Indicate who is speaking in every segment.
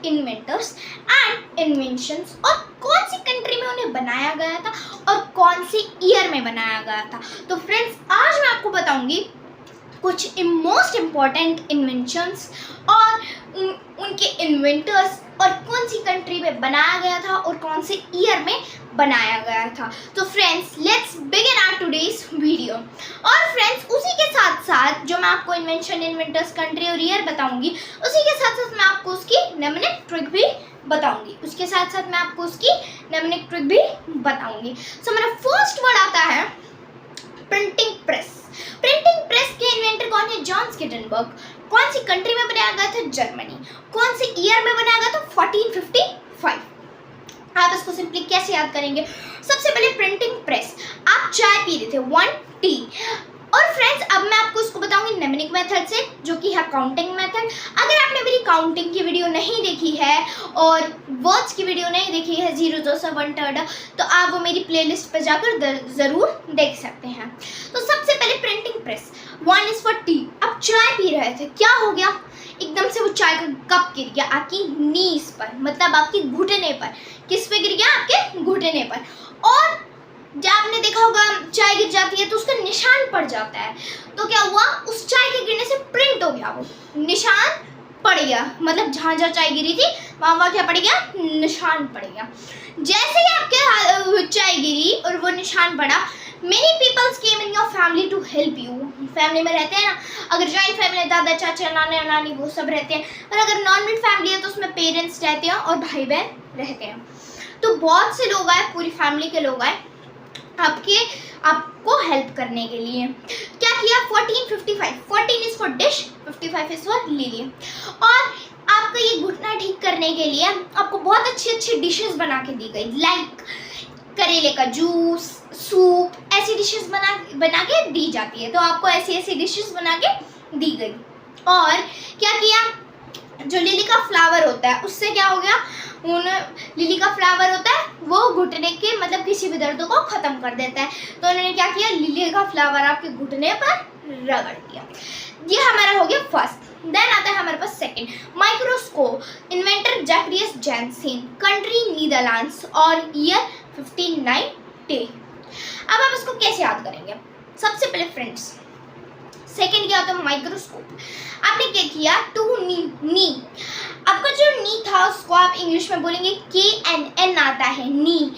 Speaker 1: Inventors and inventions, और कौन सी country में उन्हें बनाया गया था और कौन सी ईयर में बनाया गया था। तो फ्रेंड्स, आज मैं आपको बताऊंगी कुछ मोस्ट इम्पॉर्टेंट इन्वेंशंस और उनके इन्वेंटर्स और कौन सी कंट्री में बनाया गया था और कौन से ईयर में बनाया गया था। तो friends, let's begin our today's video. और फ्रेंड्स, उसी के साथ साथ जो मैं आपको इन्वेंशन, इन्वेंटर्स, कंट्री और ईयर बताऊंगी, उसी के साथ साथ मैं आपको उसकी नेमनिक ट्रिक भी बताऊंगी। सो मेरा फर्स्ट वर्ड आता है प्रिंटिंग प्रेस। प्रिंटिंग प्रेस के इन्वेंटर कौन है? जॉन स्किटनबर्ग। कौन सी कंट्री में बनाया गया था? जर्मनी। कौन से ईयर में बनाया गया था? 1455। आप इसको सिंपली कैसे याद करेंगे? सबसे पहले प्रिंटिंग प्रेस, आप चाय पी रहे थे, 1 टी। और फ्रेंड्स, अब मैं आपको इसको बताऊंगी नेमनिक मेथड से, जो कि है काउंटिंग मेथड। अगर आपने मेरी काउंटिंग की वीडियो नहीं देखी है और वर्ड्स की वीडियो नहीं देखी है 0 2 से 1 3, तो आप वो मेरी प्लेलिस्ट पर जाकर ज़रूर देख सकते हैं। तो सबसे पहले printing press, 1 is for T. अब चाय पी रहे थे, क्या हो गया? एकदम से वो चाय का कप गिर गया आपकी नीज पर, मतलब आपकी घुटने पर। किस पे गिर गया? आपके घुटने पर। और जब आपने देखा होगा चाय गिर जाती है तो उसका निशान पड़ जाता है, तो क्या हुआ? उस चाय के गिरने से प्रिंट हो गया, वो निशान पड़ गया, मतलब जहाँ जहाँ चाय गिरी थी वहाँ क्या पड़ गया? निशान पड़ गया। जैसे ही आपके चाय गिरी और वो निशान पड़ा, many peoples came in your family to help you. Family में रहते हैं ना, अगर जॉइंट फैमिली है, दादा चाचा नाना नानी वो सब रहते हैं, और अगर नॉर्मल फैमिली है तो उसमें पेरेंट्स रहते हैं और भाई बहन रहते हैं। तो बहुत से लोग आए, पूरी फैमिली के लोग आए आपको हेल्प करने के लिए। क्या किया? 1455, 14 is for dish, 55 is for lily. और आपका ये घुटना ठीक करने के लिए आपको बहुत अच्छी अच्छी डिशेस बना के दी गई, लाइक करेले का जूस, सूप, ऐसी डिशेस बना के दी जाती है। तो आपको ऐसी ऐसी डिशेस बना के दी गई। और क्या किया? जो लिली का फ्लावर होता है, उससे क्या हो गया? लिली का फ्लावर होता है वो घुटने के, मतलब किसी भी दर्द को खत्म कर देता है। तो उन्होंने क्या किया? लिली का फ्लावर आपके घुटने पर रगड़ दिया। ये हमारा हो गया फर्स्ट। देन आता है हमारे पास second, microscope. Inventor Zacharias Janssen, country Netherlands और ईयर 1590। अब आप इसको कैसे याद करेंगे? सबसे पहले फ्रेंड्स, सेकंड क्या होता है? माइक्रोस्कोप। आपने क्या किया? टू नी। आपका जो नी था उसको आप इंग्लिश में बोलेंगे KNN आता है, नी।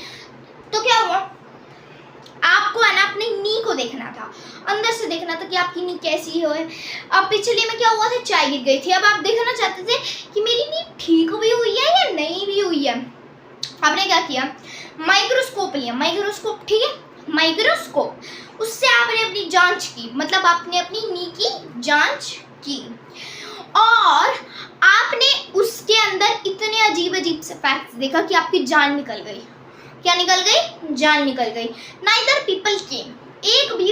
Speaker 1: तो क्या हुआ? आपको है ना अपने नी को देखना था, अंदर से देखना था कि आपकी नी कैसी हो। अब पिछले में क्या हुआ था? चाय गिर गई थी। अब आप देखना चाहते थे कि मेरी नी ठीक भी हुई है या नहीं भी हुई है। आपने क्या किया? माइक्रोस्कोप लिया। माइक्रोस्कोप, ठीक है, माइक्रोस्कोप, उससे आपने अपनी जांच की, मतलब आपने अपनी नी की जांच की। और आपने उसके अंदर इतने अजीब अजीब से फैक्ट्स देखा कि आपकी जान निकल गई। क्या निकल गई? जान निकल गई। नाइदर पीपल केम, एक भी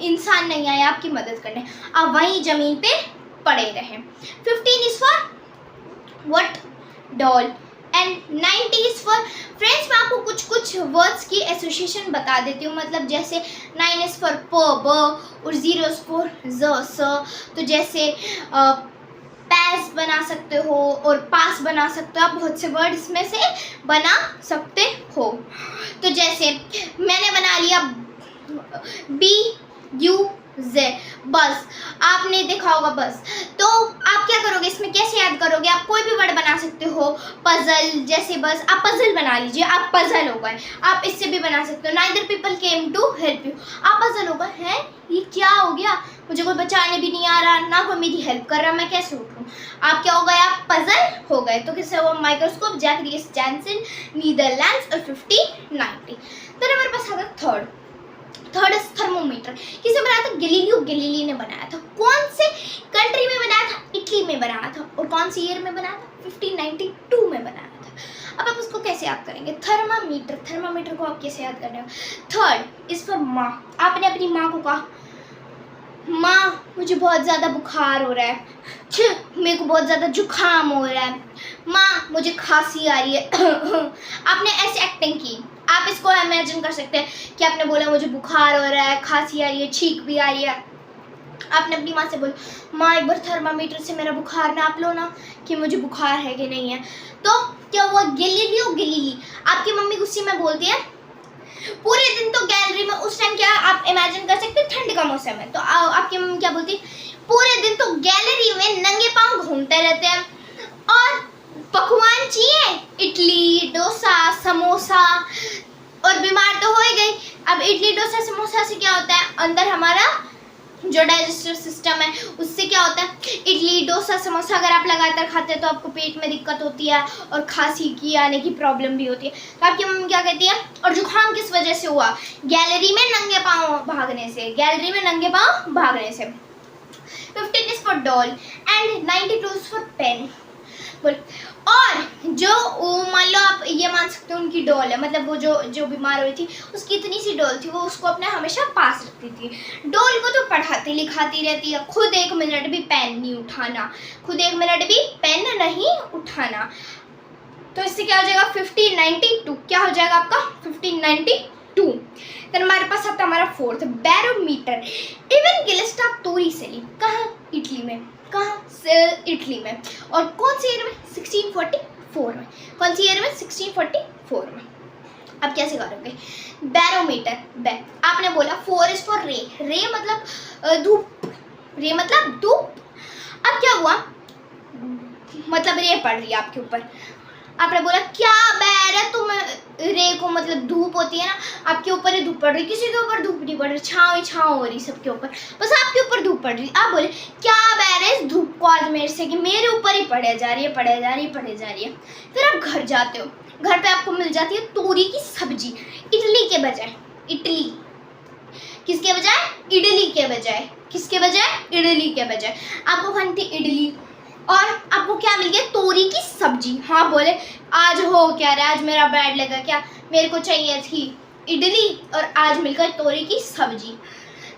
Speaker 1: इंसान नहीं आया आपकी मदद करने, आप वहीं जमीन पे पड़े रहे। 15 is for what? Doll. And 90 is for, friends मैं आपको कुछ कुछ वर्ड्स की एसोसिएशन बता देती हूँ, मतलब जैसे 9 इज फॉर प ब और 0 इज फॉर ज स। तो जैसे पैस बना सकते हो और पास बना सकते हो, आप बहुत से वर्ड इसमें से बना सकते हो। तो जैसे मैंने बना लिया BUZ, बस। आपने देखा होगा बस। तो आप क्या करोगे इसमें? कैसे याद करोगे? आप कोई भी वर्ड बना सकते हो। पजल, जैसे बस आप पजल बना लीजिए, आप पजल हो गए। आप इससे भी बना सकते हो। Neither people came to help you, आप पजल हो गए हैं, ये क्या हो गया? मुझे कोई बचाने भी नहीं आ रहा, ना कोई मेरी हेल्प कर रहा, मैं कैसे उठूं? आप क्या हो गए? आप पजल हो गए। तो किससे हुआ? माइक्रोस्कोप, जैकरियस जैनसिन, नीदरलैंड्स और 1590। तो हमारे पास आता थर्ड इज थर्मोमीटर। किसने बनाया था? गैलीलियो गैलीली ने बनाया था। कौन से कंट्री में बनाया था? इटली में बनाया था। और कौन सी ईयर में बनाया था? 1592 में बनाया था। अब आप उसको कैसे याद करेंगे? थर्मामीटर, थर्मामीटर को आप कैसे याद करने? थर्ड इज फॉर माँ। आपने अपनी माँ को कहा, माँ मुझे बहुत ज़्यादा बुखार हो रहा है, मेरे को बहुत ज़्यादा जुकाम हो रहा है, माँ मुझे खांसी आ रही है। आपने ऐसे एक्टिंग की। आप इसको इमेजिन कर सकते हैं कि आपने बोला मुझे बुखार हो रहा है, खांसी आ रही है, छींक भी आ रही है। आपने अपनी माँ से बोला माँ एक बार थर्मामीटर से मेरा बुखार नाप लो ना कि मुझे बुखार है कि नहीं है। तो क्या हुआ, गैलीलियो गैलीली आपकी मम्मी गुस्से में बोलती है पूरे दिन तो गैलरी में, उस टाइम क्या आप इमेजिन कर सकते हैं ठंड का मौसम है, तो आपकी मम्मी क्या बोलती पूरे दिन तो गैलरी में नंगे पांव घूमते रहते हैं और पकवान चाहिए इडली डोसा समोसा, और बीमार तो हो ही गई। अब इडली डोसा समोसा से क्या होता है, अंदर हमारा जो डाइजेस्टिव सिस्टम है उससे क्या होता है, इडली डोसा समोसा अगर आप लगातार खाते हैं तो आपको पेट में दिक्कत होती है और खांसी की आने की प्रॉब्लम भी होती है। तो आपकी मम्मी क्या कहती है, और जुकाम किस वजह से हुआ, गैलरी में नंगे पांव भागने से, गैलरी में नंगे पांव भागने से। 15 is for doll and 92 is for pen। बोल, और जो मान लो आप ये मान सकते हो उनकी डॉल है, मतलब वो जो बीमार हुई थी उसकी इतनी सी डॉल थी, वो उसको अपने हमेशा पास रखती थी। डॉल को तो पढ़ाती लिखाती रहती है, खुद एक मिनट भी पेन नहीं उठाना, खुद एक मिनट भी पेन नहीं उठाना। तो इससे क्या हो जाएगा 1592, क्या हो जाएगा आपका 1592। फिर हमारे पास आता हमारा फोर्थ बैरोमीटर। इवेंगेलिस्टा टोरिसेली कहाँ, इटली में, कहाँ इटली में, और कौन सी ईयर में 1644 में, कौन सी ईयर में 1644 में। अब कैसे करोगे बैरोमीटर, आपने बोला 4 is for रे, रे मतलब धूप, रे मतलब धूप। अब क्या हुआ, मतलब रे पड़ रही है आपके ऊपर, आपने बोला क्या बैर है तुम, रे को मतलब धूप होती है ना, आपके ऊपर ही धूप पड़ रही, किसी के ऊपर धूप नहीं पड़ रही, छाँव ही छाँव हो रही सबके ऊपर, बस आपके ऊपर धूप पड़ रही। आप बोले क्या बैर है इस धूप को आज मेरे से कि मेरे ऊपर ही पड़े जा रही है, पड़े जा रही है, पड़े जा रही है। फिर आप घर जाते हो, घर पे आपको मिल जाती है तोरी की सब्जी, इडली के बजाय, इडली किसके बजाय, इडली के बजाय, किसके बजाय, इडली के बजाय आपको खानी थी इडली, और आपको क्या मिल गया, तोरी की सब्जी। हाँ बोले आज हो क्या रहा, आज मेरा बैड लगा क्या, मेरे को चाहिए थी इडली और आज मिल गई तोरी की सब्जी।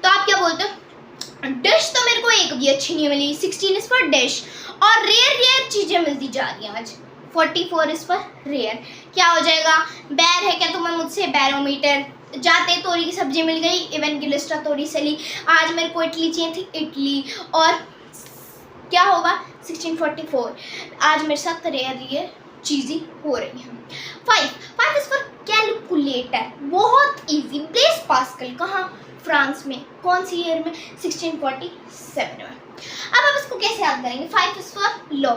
Speaker 1: तो आप क्या बोलते हो, डिश तो मेरे को एक भी अच्छी नहीं मिली, 16 इज फॉर डिश, और रेयर चीजें मिलती जा रही हैं आज, 44 इज फॉर रेयर। क्या हो जाएगा, बैर है क्या तुम्हें मुझसे, बैरोमीटर, जाते तोरी की सब्जी मिल गई, इवेंगेलिस्टा टोरिसेली, आज मेरे को इडली चाहिए थी इडली, और क्या होगा 1644, आज मेरे साथ रेयर चीज़ें हो रही हैं। 5 इज फॉर कैलकुलेटर, बहुत इजी, ब्लेस पास्कल, कहाँ, फ्रांस में, कौन सी ईयर में, 1647 में। अब आप इसको कैसे याद करेंगे, 5 इज फॉर लॉ।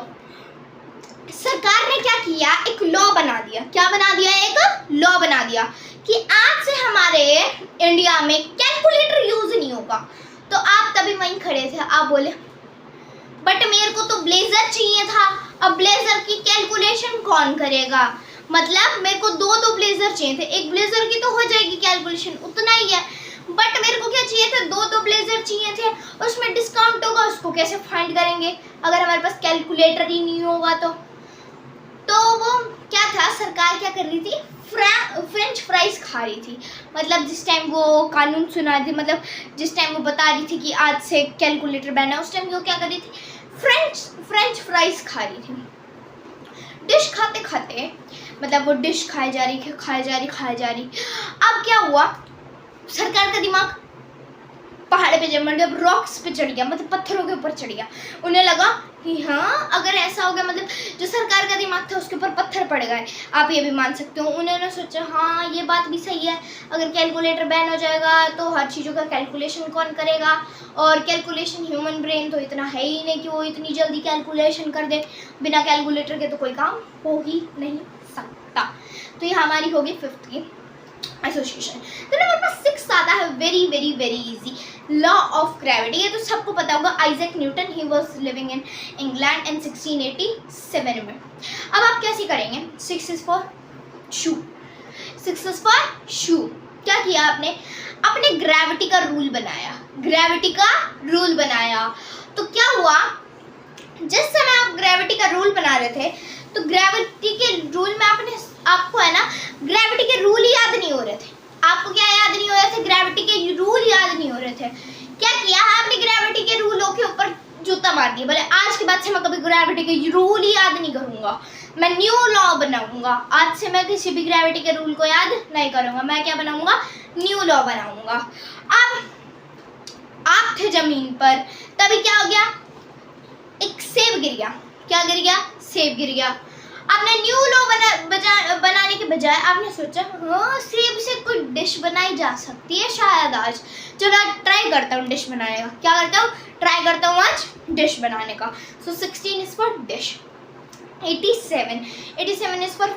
Speaker 1: सरकार ने क्या किया, एक लॉ बना दिया, क्या बना दिया, एक लॉ बना दिया कि आज से हमारे इंडिया में कैलकुलेटर यूज नहीं होगा। तो आप तभी वहीं खड़े थे, आप बोले बट मेरे को तो ब्लेजर चाहिए था, अब ब्लेजर की कैलकुलेशन कौन करेगा, मतलब मेरे को दो ब्लेजर चाहिए थे, एक ब्लेजर की तो हो जाएगी कैलकुलेशन, उतना ही है, बट मेरे को क्या चाहिए था, दो ब्लेजर चाहिए थे, उसमें डिस्काउंट होगा, उसको कैसे फाइंड करेंगे अगर हमारे पास कैलकुलेटर ही नहीं होगा। तो वो क्या था, सरकार क्या कर रही थी, फ्रेंच फ्राइज खा रही थी, मतलब जिस टाइम वो कानून सुना थी, मतलब जिस टाइम वो बता रही थी कि आज से कैलकुलेटर बैन है, उस टाइम वो क्या कर रही थी, फ्रेंच फ्राइज खा रही थी। डिश खाते खाते मतलब वो डिश खाई जा रही। अब क्या हुआ, सरकार का दिमाग पहाड़ पे जब मतलब रॉक्स पे चढ़ गया, मतलब पत्थरों के ऊपर चढ़ गया। उन्हें लगा कि हाँ अगर ऐसा हो गया, मतलब जो सरकार का दिमाग था उसके ऊपर पत्थर पड़ गए, आप ये भी मान सकते हो। उन्होंने सोचा हाँ ये बात भी सही है, अगर कैलकुलेटर बैन हो जाएगा तो हर चीज़ों का कैलकुलेशन कौन करेगा, और कैलकुलेशन ह्यूमन ब्रेन तो इतना है ही नहीं कि वो इतनी जल्दी कैलकुलेशन कर दे, बिना कैलकुलेटर के तो कोई काम हो ही नहीं सकता। तो ये हमारी होगी 5th की एसोसिएशन। तो नंबर पर 6 आता है, very very very easy, law of gravity. ये तो सबको पता होगा, Isaac Newton, he was living in England in 1687 में। अब आप कैसे करेंगे, 6 is for shoe, 6 is for shoe. क्या किया आपने, अपने ग्रेविटी का रूल बनाया, ग्रेविटी का रूल बनाया। तो क्या हुआ, जिस समय आप ग्रेविटी का रूल बना रहे थे तो ग्रेविटी के रूल में आपको है ना ग्रेविटी के रूल याद नहीं हो रहे थे। आपको क्या याद नहीं हो रहे थे, ग्रेविटी के रूल याद नहीं हो रहे थे। क्या किया आपने, ग्रेविटी के रूलों के ऊपर जूता मार दिया, बोले आज के बाद से मैं कभी ग्रेविटी के रूल याद नहीं करूंगा, मैं न्यू लॉ बनाऊंगा, आज से मैं किसी भी ग्रेविटी के रूल को याद नहीं करूंगा, मैं क्या बनाऊंगा, न्यू लॉ बनाऊंगा। अब आप थे जमीन पर, तभी क्या हो गया, एक सेब गिर गया। क्या गिर गया, सेब गिर गया। आपने न्यू लॉ बनाने के बजाय आपने सोचा हाँ सेब से कोई डिश बनाई जा सकती है शायद आज, चलो आज ट्राई करता हूँ डिश बनाने का। क्या करता हूँ, ट्राई करता हूँ आज डिश बनाने का। सो 16 is for dish. 87 is for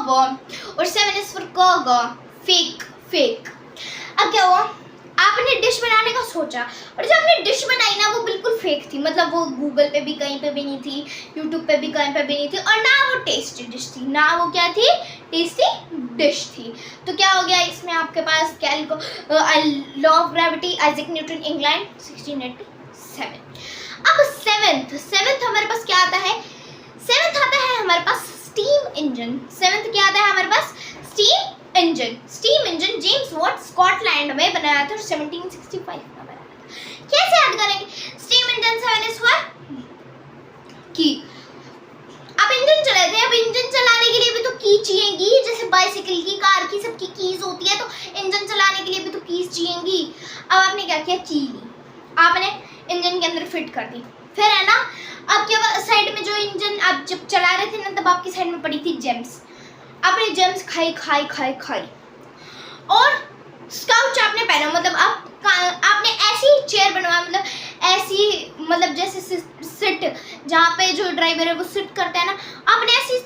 Speaker 1: worm और 7 इज फॉर कॉगा, फेक। अब क्या हुआ, आपने डिश बनाने का सोचा और जब आपने डिश बनाई ना वो बिल्कुल फेक थी, मतलब वो गूगल पे भी कहीं पे भी नहीं थी, यूट्यूब पे भी कहीं पे भी नहीं थी, और ना वो टेस्टी डिश थी, ना वो क्या थी, टेस्टी डिश थी। तो क्या हो गया, इसमें आपके पास law of gravity, Isaac Newton, England, 1687। अब सेवेंथ हमारे पास क्या आता है, सेवेंथ आता है हमारे पास स्टीम इंजन। सेवेंथ क्या आता है हमारे पास, steam engine James Watt Scotland में बनाया था और 1765 में बनाया था। कैसे याद करेंगे, स्टीम इंजन 7 इज फॉर की। आप इंजन चला रहे हैं, अब इंजन चलाने के लिए भी तो की चाहिएगी, जैसे बाइसिकल की, कार की, सबकी कीज होती है, तो इंजन चलाने के लिए भी तो कीज चाहिएगी। अब आपने क्या किया, की ली, आपने इंजन के अंदर फिट कर दी, फिर है ना आपके साइड में जो इंजन आप जब चला रहे थे ना तब आपकी साइड में पड़ी थी जेम्स, आपने जेम्स खाई और स्काउच आपने पहना, मतलब आपने ऐसी चेयर बनवाया, मतलब जैसे सिट जहाँ पे जो ड्राइवर है वो सिट करता है ना, आपने ऐसी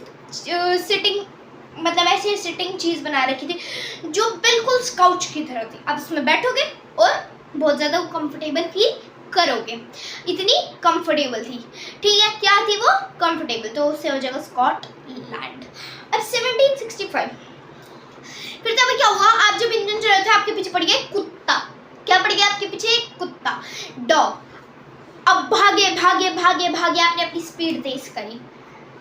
Speaker 1: सिटिंग चीज़ बना रखी थी जो बिल्कुल स्काउच की तरह थी। आप उसमें बैठोगे और बहुत ज़्यादा कंफर्टेबल फील करोगे, इतनी कंफर्टेबल थी, ठीक है, क्या थी वो, कंफर्टेबल, तो उससे हो जाएगा स्कॉटलैंड। अब 1765, फिर तब क्या हुआ, आप जब इंजन चल रहे थे आपके पीछे पड़ गया कुत्ता। क्या पड़ गया आपके पीछे, कुत्ता, डॉग। अब भागे आपने अपनी स्पीड तेज करी,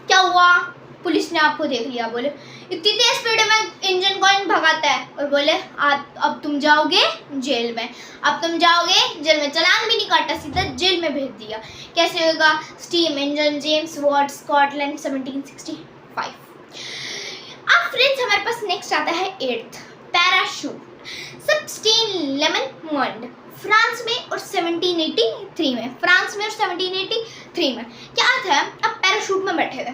Speaker 1: क्या हुआ, पुलिस ने आपको देख लिया, बोले इतनी तेज स्पीड में इंजन कौन भगाता है, और बोले अब तुम जाओगे जेल में, चालान भी नहीं काटा, सीधा जेल में भेज दिया। कैसे होगा, steam engine James Watt Scotland 1765। अब फ्रेंड्स हमारे पास नेक्स्ट आता है 8th पैराशूट, सबस्टेन लेमन मंड, फ्रांस में और 1783 में, क्या था, अब पैराशूट में बैठे थे,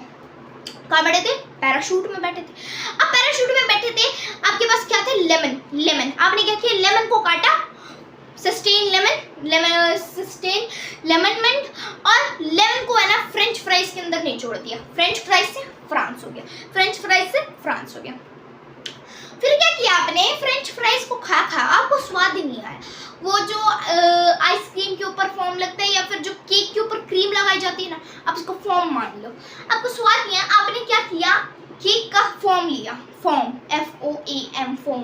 Speaker 1: कहाँ बैठे थे, पैराशूट में बैठे थे। अब पैराशूट में बैठे थे, आपके पास क्या था, लेमन, आपने क्या किया, लेमन को काटा, सस्टेन लेमन और लेमन को है ना फ्रेंच फ्राइज के अंदर निचोड़ दिया, फ्रेंच फ्राइज से फ्रांस हो गया। फिर क्या किया आपने, फ्रेंच फ्राइज को खा आपको स्वाद ही नहीं आया, वो जो आइसक्रीम के ऊपर फोम लगता है या फिर जो केक के ऊपर क्रीम लगाई जाती है ना, आप उसको फोम मान लो, आपको स्वाद नहीं आया, आपने क्या किया, केक का फोम लिया, FOAM फोम,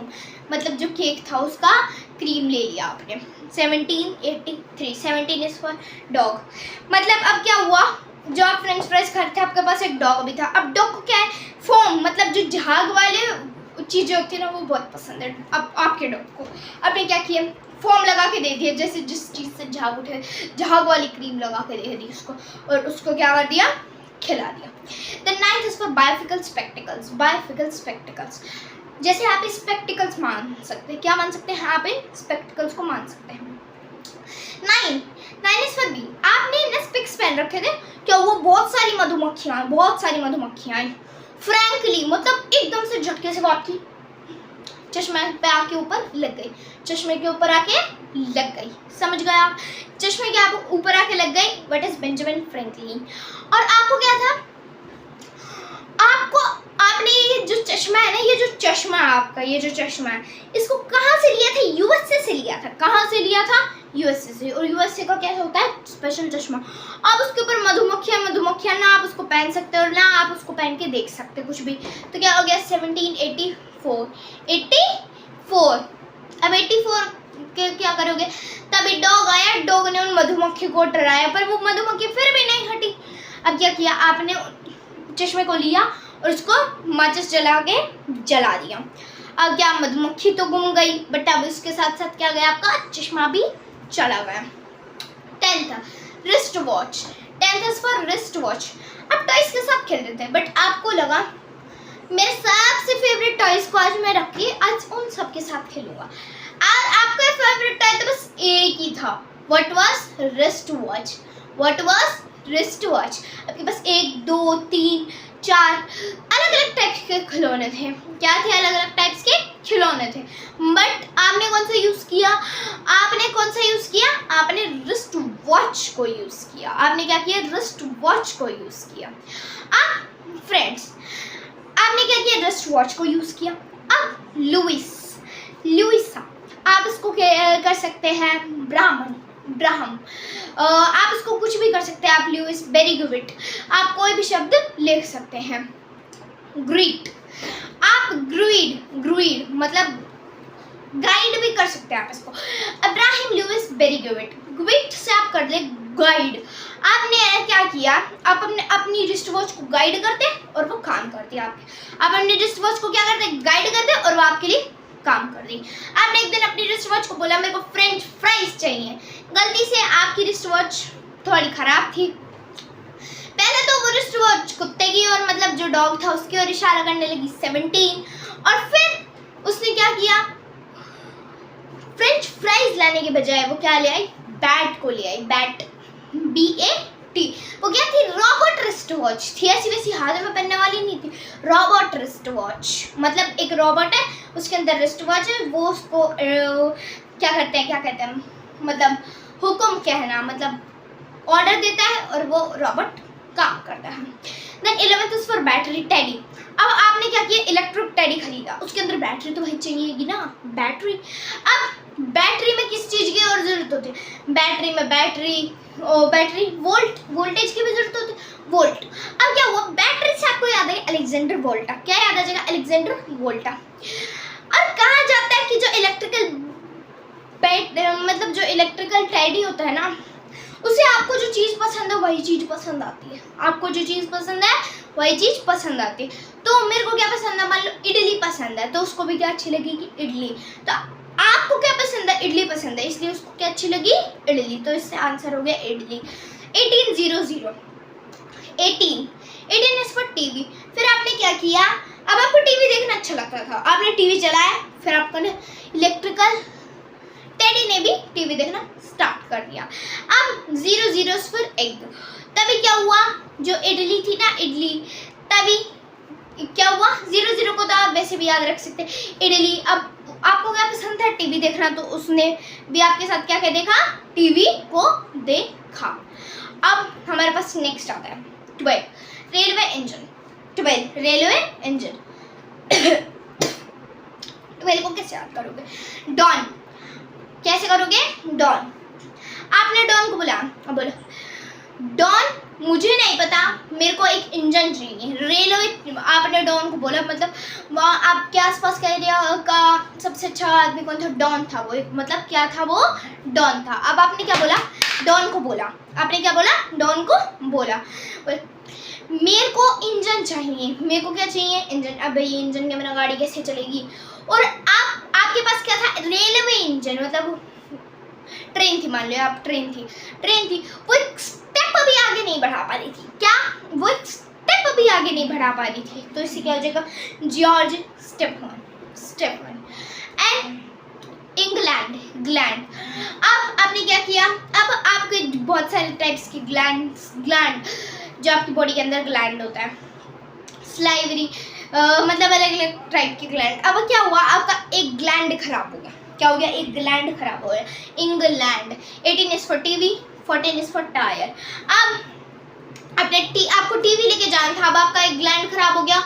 Speaker 1: मतलब जो केक था उसका क्रीम ले लिया आपने। 1783, 17 इज फॉर डॉग, मतलब अब क्या हुआ, जो आप फ्रेंच फ्राइज खाते थे आपके पास एक डॉग भी था, अब डॉग को क्या है, फोम, मतलब जो झाग वाले चीज़ें होती है ना वो बहुत पसंद है अब आपके डॉग को, आपने क्या किया, फोम लगा के दे दिया, जैसे जिस चीज़ से झाग उठे, झाग वाली क्रीम लगा के दे दी उसको, और उसको क्या कर दिया, खिला दिया। The 9th is for bifocal spectacles, जैसे आप स्पेक्टिकल्स मान सकते हैं, क्या मान सकते हैं, आप इन स्पेक्टिकल्स को मान सकते हैं। 9 इज फॉर बी, आपने ना स्पेक्स पहन रखे थे, क्या वो बहुत सारी मधुमक्खियाँ आई, फ्रैंकली, मतलब एकदम से झटके से वो आपकी चश्मे पे आके ऊपर लग गई, समझ गए आप, चश्मे के आप ऊपर आके लग गई, व्हाट इज बेंजामिन फ्रैंकलिन। और आपको क्या था, आपने ये जो चश्मा है ना, ये जो चश्मा है आपका, इसको कहाँ से लिया था, यूएसए से लिया था, यूएसए से, और यूएसए का क्या होता है, स्पेशल चश्मा। आप उसके ऊपर मधुमक्खियाँ ना आप उसको पहन सकते हो और ना आप उसको पहन के देख सकते कुछ भी। तो क्या हो गया, 1784, 84। अब 84 के क्या करोगे, तभी डॉग आया, डॉग ने उन मधुमक्खी को डराया, पर वो मधुमक्खी फिर भी नहीं हटी। अब क्या किया, आपने चश्मे को लिया और उसको माचिस जला दिया। अब क्या, मधुमक्खी तो गुम गई, बट अब उसके साथ साथ क्या गया, आपका चश्मा भी चला गया। 10th wrist watch, 10th is for wrist watch. अब टॉयज के साथ खेल रहे थे, बट आपको लगा मेरे सबसे फेवरेट टॉयज को आज मैं रख के आज उन सब के साथ खेलूंगा। आपको फेवरेट टॉय तो बस एक ही था, what was wrist watch. What was wrist watch. आपके पास 1 2 3 4 अलग अलग टाइप्स के खिलौने थे। क्या थे? अलग अलग टाइप्स के खिलौने थे। बट आपने कौन सा यूज किया? आपने कौन सा यूज किया? आपने रिस्ट वॉच को यूज किया। आपने क्या किया? रिस्ट वॉच को यूज किया। अब फ्रेंड्स, आपने क्या किया? रिस्ट वॉच को यूज किया। अब लुइसा, आप इसको कर सकते हैं ब्राह्म, आप इसको कुछ भी कर सकते हैं। आप लुइस, वेरी गुड, आप कोई भी शब्द लिख सकते हैं। ग्रीट, आप ग्रीड मतलब गाइड भी कर सकते हैं आप इसको। Abraham Louis, very good, greet से आप कर ले गाइड। आपने क्या किया? आप अपनी रिस्ट वॉच को गाइड करते और वो काम करती है आपके। आप अपनी रिस्ट वॉच को क्या करते? गाइड करते और वो आपके लिए काम कर रही। आपने एक दिन अपनी रिस्ट वॉच को बोला मेरे को फ्रेंच फ्राइज चाहिए। गलती से आपकी रिस्ट वॉच थोड़ी खराब थी। पहले तो वो रिस्ट वॉच कुत्ते की और मतलब जो डॉग था उसकी ओर इशारा करने लगी 17, और फिर उसने क्या किया? फ्रेंच फ्राइज लाने के बजाय वो क्या ले आई? बैट को ले आई। Bat, BAT। वो क्या थी? रोबोट रिस्ट वॉच थी। ऐसी वैसी हाथ में पहनने वाली नहीं थी, रोबोट रिस्ट वॉच। मतलब एक रोबोट है, उसके अंदर रिस्ट वॉच है, वो उसको क्या कहते हैं मतलब हुक्म कहना, मतलब ऑर्डर देता है और वो रोबोट काम करता है। Then 11th is for battery, teddy. अब आपने क्या किया? इलेक्ट्रिक टेडी खरीदा। उसके अंदर बैटरी तो भाई चाहिएगी ना, बैटरी। अब बैटरी में किस चीज की और जरूरत होती है? बैटरी में बैटरी वोल्टेज की भी जरूरत होती है, वोल्ट। अब क्या हुआ? बैटरी से आपको याद है अलेक्जेंडर वोल्टा। क्या याद आ जाएगा? अलेक्जेंडर वोल्टा। और कहा जाता है कि जो इलेक्ट्रिकल टेडी होता है ना, उसे आपको जो चीज पसंद है वही चीज पसंद आती है। आपको जो चीज पसंद है वही चीज पसंद आती है। तो मेरे को क्या पसंद है? मान लो इडली पसंद है तो उसको भी क्या अच्छी लगेगी? इडली। तो आपको क्या पसंद है? इडली पसंद है, इसलिए उसको क्या अच्छी लगी? इडली। तो इससे आंसर हो गया इडली। 18 is for TV. फिर आपने क्या किया? अब आपको टीवी देखना अच्छा लगता था, आपने टीवी चलाया, फिर आपको इलेक्ट्रिकल टेडी ने भी टीवी देखना स्टार्ट कर दिया। अब 0 फॉर एग। तभी क्या हुआ? जो इडली थी ना, इडली, तभी क्या हुआ? 0 को तो आप वैसे भी याद रख सकते हैं, इडली। अब आपको क्या पसंद था? टीवी देखना, तो उसने भी आपके साथ क्या देखा? टीवी को देखा। अब हमारे पास नेक्स्ट आता है 12 रेलवे इंजन। 12 railway engine. 12 को कैसे याद करोगे? डॉन, कैसे करोगे? डॉन। आपने डॉन को बोला, बोलो डॉन मुझे नहीं पता, मेरे को एक इंजन चाहिए, रेलवे। आपने डॉन को बोला, मतलब वहाँ आपके आसपास का एरिया का सबसे अच्छा आदमी कौन था? डॉन था वो। मतलब क्या था वो? डॉन था। अब आपने क्या बोला? डॉन को बोला। आपने क्या बोला? डॉन को बोला, मेरे को इंजन चाहिए। मेरे को क्या चाहिए? इंजन। अब भाई इंजन के बिना गाड़ी कैसे चलेगी? और आपके पास क्या था? Railway engine. मतलब ट्रेन थी, मान लो आप ट्रेन थी। वो एक स्टेप भी आगे नहीं बढ़ा पा रही थी। क्या? वो एक स्टेप भी आगे नहीं बढ़ा पा रही थी। तो इससे क्या हो जाएगा? George step one. And gland. अब आपने क्या किया? अब आपके बहुत सारे टाइप्स के ग्लैंड जो आपकी बॉडी के अंदर ग्लैंड होता है, स्लाइवरी, मतलब अलग अलग टाइप के ग्लैंड। अब क्या हुआ? आपका एक ग्लैंड खराब हो गया। क्या हो गया? एक ग्लैंड खराब हो गया। England. 18 is for TV, 14 is for tyre. अब आपको टीवी लेके जाना था, अब आपका एक ग्लैंड खराब हो गया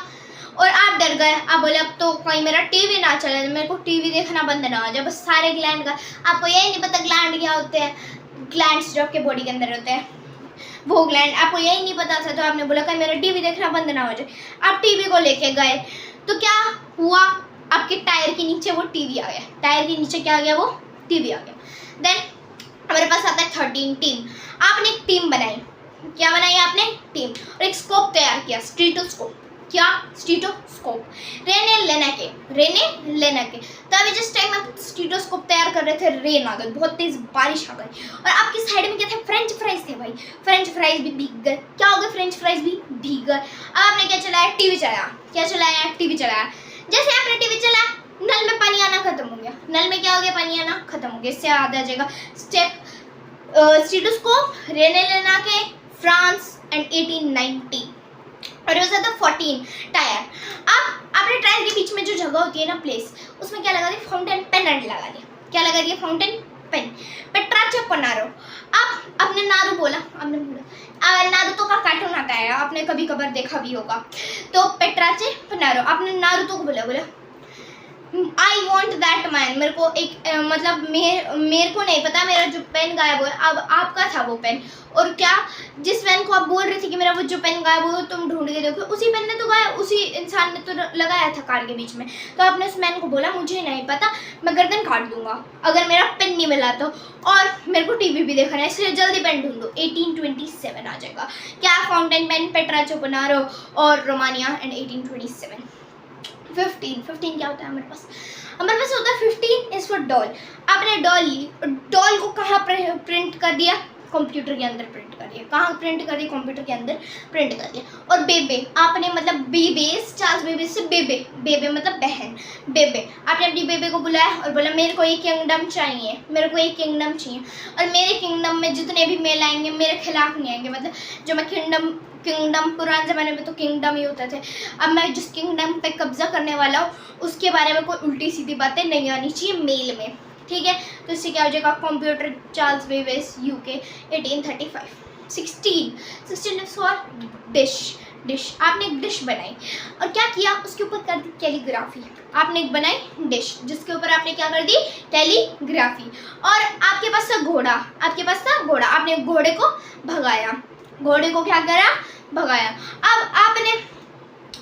Speaker 1: और आप डर गए। आप बोले अब तो कहीं मेरा टीवी ना चले, मेरे को टीवी देखना बंद ना हो जाए। बस सारे ग्लैंड का आपको यही नहीं पता ग्लैंड क्या होते हैं। ग्लैंड्स जो आपके बॉडी के अंदर होते हैं वो ग्लैंड, आपको यही नहीं पता था, तो आपने बोला कहीं मेरा टीवी देखना बंद ना हो जाए। आप टीवी को लेके गए तो क्या हुआ? आपके टायर के नीचे वो टीवी आ गया। टायर के नीचे क्या आ गया? वो टीवी आ गया। देन हमारे पास आता है 13 टीम। आपने एक टीम बनाई। क्या बनाई आपने? टीम। और एक स्कोप तैयार किया, स्टीटोस्कोप। क्या? स्टीटोस्कोप। रेने लेना के। तो अभी जिस टाइम आप स्टीटोस्कोप तैयार कर रहे थे, रेन आ गई, बहुत तेज बारिश आ गई, और आपकी साइड में क्या थे? फ्रेंच फ्राइज थे भाई। फ्रेंच फ्राइज भी भीग गए। क्या हो गया? फ्रेंच फ्राइज भी भीग गए। अब आपने क्या चलाया? टीवी चलाया। क्या चलाया? टीवी चलाया। जैसे आपने टीवी चलाया, नल में पानी आना खत्म हो गया, नल में क्या हो गया, पानी आना खत्म हो गया, इससे याद आ जाएगा। Step stethoscope, Rene Laennec, France and 1890। और ये था 14 टायर। अब आपने टायर के बीच में जो जगह होती है ना, प्लेस, उसमें क्या लगा दिया, फाउंटेन पेन लगा दिया। क्या लगा दिया, फाउंटेन पेन। पेट्राचे पनारो। अब आपने नारू बोला, आपने बोला नारुतो का कार्टून आता है, आपने कभी कभार देखा भी होगा। तो पेट्राचे पनारो, आपने नारुतो को बोला आई वॉन्ट दैट मैन। मेरे को एक मतलब मेरे को नहीं पता, मेरा जो पेन गायब हुआ, अब आपका था वो पेन। और क्या, जिस पेन को आप बोल रहे थे कि मेरा वो जो पेन गायब हुआ तुम ढूंढ के देखो, उसी पेन ने तो गाया, उसी इंसान ने तो लगाया था कार के बीच में। तो आपने उस मैन को बोला मुझे नहीं पता, मैं गर्दन काट दूंगा अगर मेरा पेन नहीं मिला तो, और मेरे को टीवी भी देखना है, इसलिए जल्दी पेन ढूंढो। 1827 आ जाएगा। क्या, फाउंटेन पेन, पेट्राचो पनारो और रोमानिया एंड 1827। 15 क्या होता है हमारे पास होता है 15 इज फॉर डॉल। आपने डॉल ली, डॉल को कहाँ प्रिंट कर दिया, कंप्यूटर के अंदर प्रिंट कर दिया। कहाँ प्रिंट कर दिया, कंप्यूटर के अंदर प्रिंट कर दिया। और बेबे, आपने मतलब बेबेस, चार्ल्स बेबे से बेबे, बेबे मतलब बहन, बेबे, आपने अपनी बेबे को बुलाया और बोला मेरे को एक किंगडम चाहिए, मेरे को एक किंगडम चाहिए, और मेरे किंगडम में जितने भी मेल आएंगे मेरे खिलाफ नहीं आएंगे। मतलब जो मैं किंगडम पुराने ज़माने में तो किंगडम ही होते थे, अब मैं जिस किंगडम पे कब्जा करने वाला हूँ उसके बारे में कोई उल्टी सीधी बातें नहीं आनी चाहिए मेल में, ठीक है। तो इससे क्या हो जाएगा, computer, Charles Babbage, UK 1835। 16 is for dish. आपने एक डिश बनाई और क्या किया, उसके ऊपर कर दी कैलीग्राफी। आपने एक बनाई डिश जिसके ऊपर आपने क्या कर दी, कैलीग्राफी। और आपके पास था घोड़ा, आपने घोड़े को भगाया, घोड़े को क्या करा, भगाया। अब आपने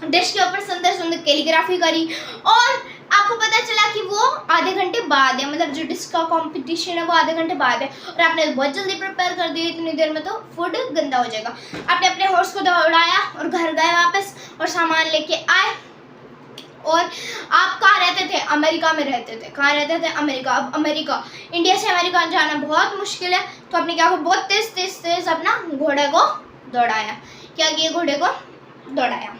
Speaker 1: डिश के ऊपर सुंदर कैलीग्राफी करी और आपको पता चला कि वो आधे घंटे बाद है, मतलब जो डिश का कंपटीशन है वो आधे घंटे बाद है, और आपने बहुत जल्दी प्रिपेयर कर दिया, इतनी देर में तो फूड गंदा हो जाएगा। आपने अपने हॉर्स को दौड़ाया और घर गए वापस और सामान लेके आए। और आप कहाँ रहते थे, अमेरिका में रहते थे। कहाँ रहते थे, अमेरिका। अब अमेरिका, इंडिया से अमेरिका जाना बहुत मुश्किल है, तो आपने क्या, बहुत तेज अपना घोड़े को दौड़ाया। क्या किया, घोड़े को दौड़ाया।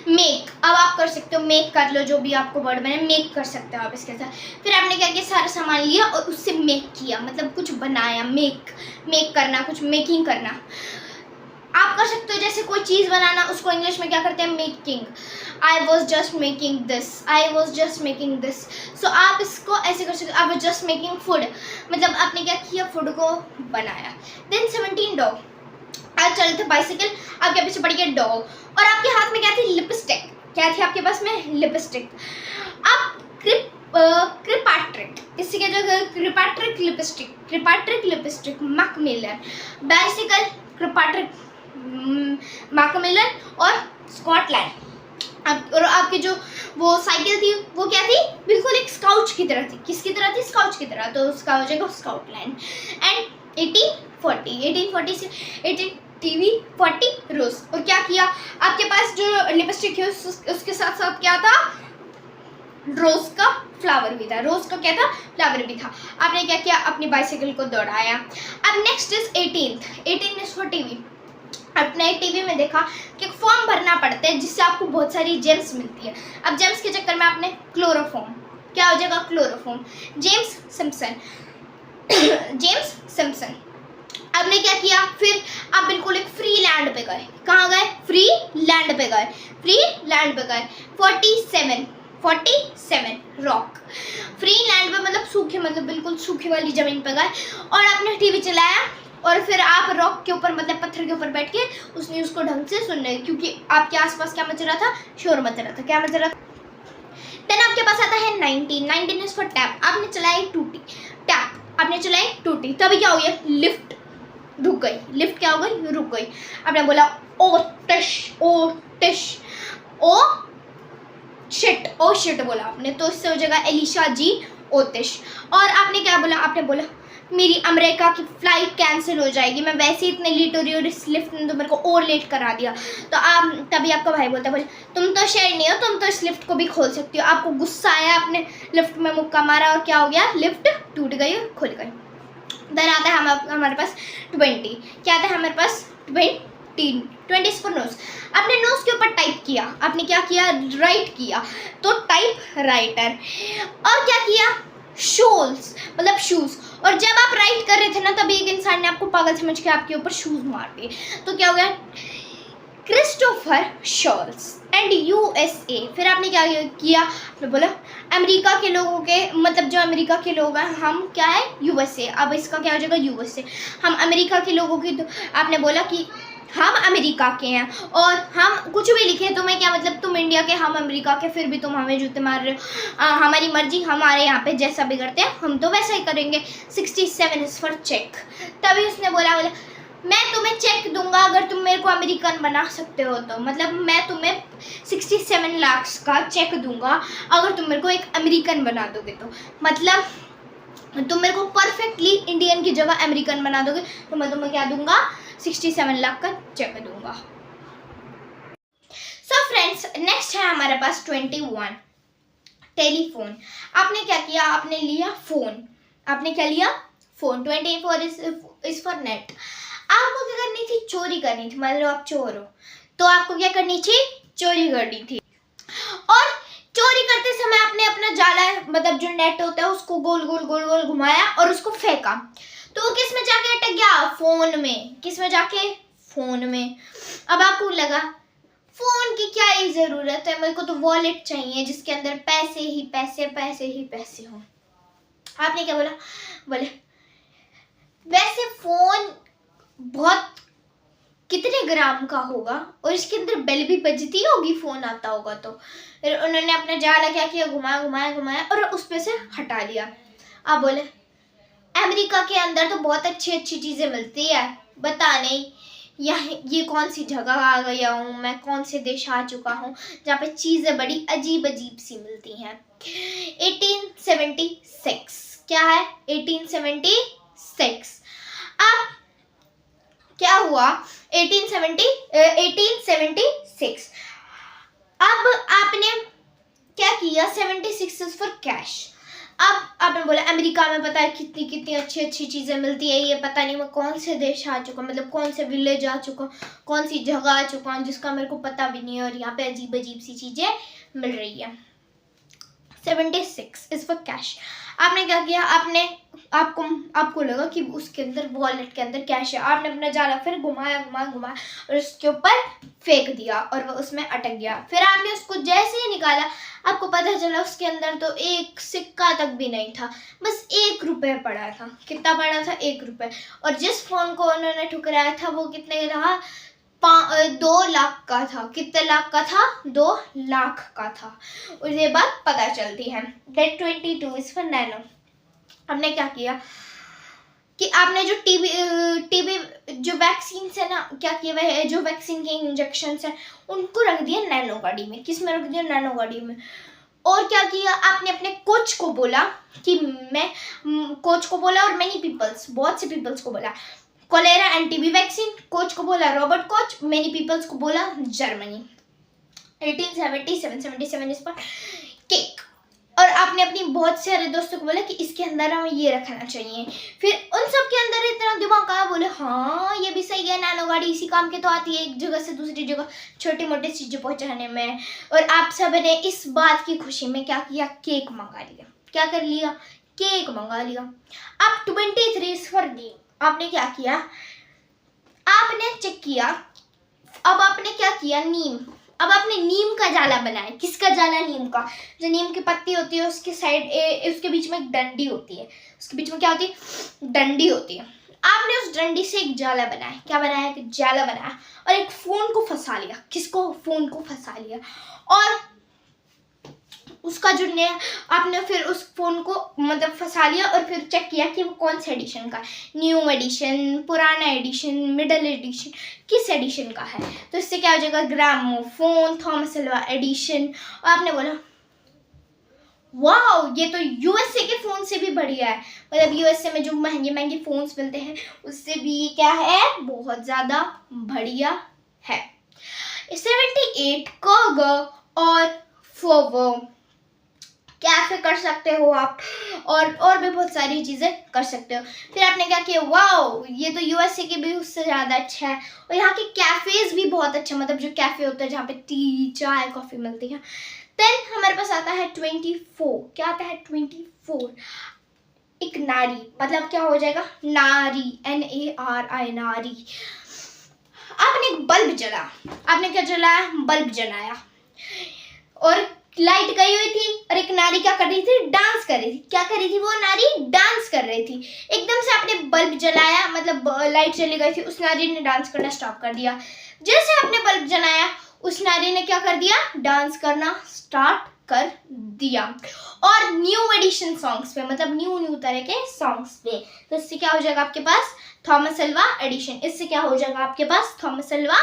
Speaker 1: मेक, अब आप कर सकते हो, मेक कर लो, जो भी आपको वर्ड बने मेक कर सकते हो आप इसके साथ। फिर आपने क्या किया, सारा सामान लिया और उससे मेक किया, मतलब कुछ बनाया। मेक करना, कुछ मेकिंग करना आप कर सकते हो। जैसे कोई चीज़ बनाना, उसको इंग्लिश में क्या करते हैं, making. I was just making this. So आप इसको ऐसे कर सकते हो, I was just making food, मतलब आपने क्या किया, फूड को बनाया। देन 17 डॉग, आज चल रहे थे बाइसिकल, आपके पीछे पड़ गया डॉग और आपके हाथ में क्या थी, लिपस्टिक। क्या थी आपके पास में, लिपस्टिक। अब क्रिपाट्रिक, इससे क्या जो क्रिपाट्रिक लिपस्टिक, मैकमिलन, बाइसिकल, क्रिपाट्रिक, मैकमिलन और स्कॉटलैंड। और आपकी जो वो साइकिल थी वो क्या थी, बिल्कुल एक स्काउच की तरह थी। किसकी तरह थी, स्काउच की तरह। तो उसका हो जाएगा स्कॉटलैंड। एंड 1840 से 1840 रोज। और क्या किया, आपके पास जो लिपस्टिक है उसके साथ साथ क्या था, रोज का फ्लावर भी था। रोज का क्या था, फ्लावर भी था। आपने क्या किया, अपनी बाइसाइकिल को दौड़ाया। अब next is 18 is for TV. आपने टीवी में देखा कि फॉर्म भरना पड़ता है जिससे आपको बहुत सारी जेम्स मिलती है। अब जेम्स के चक्कर में आपने क्लोरोफॉर्म, क्या हो जाएगा, क्लोरोफॉर्म। James Simpson. आपने क्या किया, फिर आप बिल्कुल एक फ्री लैंड पे गए। कहाँ गए, फ्री लैंड पे गए। 47 रॉक, फ्री लैंड पे मतलब सूखे, मतलब बिल्कुल सूखे वाली जमीन पे गए और आपने टीवी चलाया और फिर आप रॉक के ऊपर, मतलब पत्थर के ऊपर बैठ के उस न्यूज़ को ढंग से सुन रहे, क्योंकि आपके आसपास क्या मच रहा था, शोर मच रहा था। क्या मच रहा था। देन आपके पास आता है 19 इज फॉर टैप। आपने चलाई टूटी, तभी क्या हो गया, लिफ्ट रुक गई। लिफ्ट क्या हो गई, रुक गई। आपने बोला ओ टिश, ओ शिट बोला आपने, तो इससे हो जाएगा एलिशा जी ओतिश। और आपने क्या बोला, आपने बोला मेरी अमेरिका की फ्लाइट कैंसिल हो जाएगी, मैं वैसे ही इतने लेट हो रही हूँ, इस लिफ्ट ने तो मेरे को और लेट करा दिया। तो आप तभी आपका भाई बोलता बोले तुम तो शेर नहीं हो, तुम तो इस लिफ्ट को भी खोल सकती हो। आपको गुस्सा आया, आपने लिफ्ट में मुक्का मारा और क्या हो गया, लिफ्ट टूट गई और खुल गई। देन आता है हमारे पास 20। क्या आता है हमारे पास, 20 इज फॉर नोज। आपने नोज के ऊपर टाइप किया, आपने क्या किया, राइट किया, तो टाइप राइटर। और क्या किया, शोल्स मतलब शूज। और जब आप राइट कर रहे थे ना, तभी एक इंसान ने आपको पागल समझ के आपके ऊपर शूज मार दिए, तो क्या हो गया, क्रिस्टोफर शॉल्स एंड यूएसए। फिर आपने क्या किया, आपने बोला अमेरिका के लोगों के, मतलब जो अमेरिका के लोग हैं, हम क्या है, यूएसए। अब इसका क्या हो जाएगा, यूएसए। हम अमेरिका के लोगों की, तो आपने बोला कि हम अमेरिका के हैं, और हम कुछ भी लिखे तुम्हें क्या मतलब, तुम इंडिया के, हम अमेरिका के, फिर भी तुम हमें जूते मार रहे हो। हमारी मर्जी, हमारे यहाँ पे जैसा भी करते हैं हम तो वैसा ही करेंगे। 67 इज फॉर चेक। तभी उसने बोला मैं तुम्हें चेक दूंगा अगर तुम मेरे को अमेरिकन बना सकते हो, तो मतलब मैं तुम्हें 67 लाख का चेक दूंगा अगर तुम मेरे को एक अमेरिकन बना दोगे, तो मतलब तुम मेरे को परफेक्टली इंडियन की जगह अमेरिकन बना दोगे, तो मैं तुम्हें क्या दूंगा, 67 लाख का चेक दूंगा। सो फ्रेंड्स, नेक्स्ट है हमारे पास 21, टेलीफोन। आपने क्या किया, आपने लिया फोन, आपने क्या लिया, फोन। 24 is for net. आपको क्या करनी थी, चोरी करनी थी, मतलब आप चोर हो, तो आपको क्या करनी थी, चोरी करनी थी। और चोरी करते समय आपने अपना जाला, मतलब जो नेट होता है, उसको गोल गोल गोल गोल घुमाया और उसको फेंका, तो वो किस में जाके अटक गया, फोन में। किस में जाके, फोन में। अब आपको लगा फोन की क्या ही जरूरत है, मेरे को तो वॉलेट चाहिए जिसके अंदर पैसे ही पैसे, पैसे ही पैसे हो। आपने क्या बोला, बोले वैसे फोन बहुत कितने ग्राम का होगा और इसके अंदर बेल भी बजती होगी, फोन आता होगा तो। फिर उन्होंने अपना जाला क्या किया, घुमाया घुमाया घुमाया और उस पे से हटा लिया। आप बोले अमेरिका के अंदर तो बहुत अच्छी अच्छी चीजें मिलती है, बता नहीं ये कौन सी जगह आ गया हूँ मैं, कौन से देश आ चुका हूँ जहाँ पे चीजें बड़ी अजीब अजीब सी मिलती हैं। 1876 क्या है, 1876। अब क्या हुआ, 1876। अब आपने क्या किया, 76 इज फॉर कैश। अब आपने बोला अमेरिका में पता है कितनी कितनी अच्छी अच्छी चीजें मिलती है, ये पता नहीं मैं कौन से देश आ चुका, मतलब कौन से विलेज आ चुका, कौन सी जगह आ चुका हूँ जिसका मेरे को पता भी नहीं है, और यहाँ पे अजीब अजीब सी चीजें मिल रही है। 76 इज फॉर कैश। आपने क्या किया, आपको लगा कि उसके अंदर, वॉलेट के अंदर कैश है, आपने अपना जाला फिर घुमाया घुमाया घुमाया और उसके ऊपर फेंक दिया और वो उसमें अटक गया। फिर आपने उसको जैसे ही निकाला, आपको पता चला उसके अंदर तो एक सिक्का तक भी नहीं था, बस 1 रुपये पड़ा था। कितना पड़ा था, 1 रुपये। और जिस फोन को उन्होंने ठुकराया था वो कितने का था, 2 लाख का था। कितने लाख का था, 2 लाख का था। और ये बात पता चलती है। Then 22 is for nano. हमने क्या किया कि आपने जो टीबी जो वैक्सीन है ना, क्या किया वह जो वैक्सीन के इंजेक्शन है उनको रख दिया नैनो गाड़ी में। किस में रख दिया, नैनो गाड़ी में। और क्या किया, आपने अपने कोच को बोला कि कोच को बोला और मेनी पीपल्स, बहुत से पीपल्स को बोला cholera and TB vaccine. Koch को बोला रॉबर्ट कोच, मेनी पीपल्स को बोला जर्मनी। 1877 इस पर केक। और आपने अपनी बहुत सारे दोस्तों को बोला कि इसके अंदर हमें ये रखना चाहिए। फिर उन सब के अंदर इतना दिमाग आया, बोले हाँ ये भी सही है, नैनो गाड़ी इसी काम के तो आती है, एक जगह से दूसरी जगह छोटी मोटी चीजें पहुंचाने में। और आप सब ने इस बात की खुशी में क्या किया, केक मंगा लिया। क्या कर लिया, केक मंगा लिया। अब 23 फॉर नीम। आपने क्या किया, आपने चेक किया। अब आपने क्या किया, नीम। अब आपने नीम का जाला बनाया। किसका जाला, नीम का। जो नीम की पत्ती होती है उसके साइड, उसके बीच में एक डंडी होती है, उसके बीच में क्या होती है, डंडी होती है। आपने उस डंडी से एक जाला बनाया। क्या बनाया, एक जाला बनाया और एक फोन को फंसा लिया। किसको, फोन को फंसा लिया। और उसका जो आपने फिर उस फोन को मतलब फंसा लिया और फिर चेक किया कि वो कौन से एडिशन का, न्यू एडिशन, पुराना एडिशन, मिडल एडिशन, किस एडिशन का है। तो इससे क्या हो जाएगा, ग्रामोफोन, थॉमस अल्वा एडिशन। और आपने बोला वाओ ये तो यूएसए के फोन से भी बढ़िया है, मतलब यूएसए में जो महंगे महंगे फोन्स मिलते हैं उससे भी ये क्या है, बहुत ज्यादा बढ़िया है। 78 कग और फोवो। कैफे कर सकते हो आप, और भी बहुत सारी चीज़ें कर सकते हो। फिर आपने क्या किया, वाओ ये तो यूएसए के भी उससे ज़्यादा अच्छा है, और यहाँ के कैफ़ेज़ भी बहुत अच्छे, मतलब जो कैफ़े होता है जहाँ पे टी चाय कॉफ़ी मिलती है। देन हमारे पास आता है 24। क्या आता है 24? एक नारी, मतलब क्या हो जाएगा, नारी, NARI, नारी। आपने एक बल्ब जला, आपने क्या जलाया, बल्ब जलाया, और लाइट गई हुई थी, और एक नारी क्या कर रही थी, डांस कर रही थी। क्या कर रही थी वो नारी, डांस कर रही थी। एकदम से आपने बल्ब जलाया, मतलब लाइट चली गई थी, उस नारी ने डांस करना स्टॉप कर दिया। जैसे आपने बल्ब जलाया, उस नारी ने क्या कर दिया, डांस करना स्टार्ट कर दिया। और न्यू एडिशन सॉन्ग्स पे, मतलब न्यू तरह के सॉन्ग्स पे, तो इससे क्या हो जाएगा आपके पास, थॉमस अल्वा एडिशन। इससे क्या हो जाएगा आपके पास, थॉमस अल्वा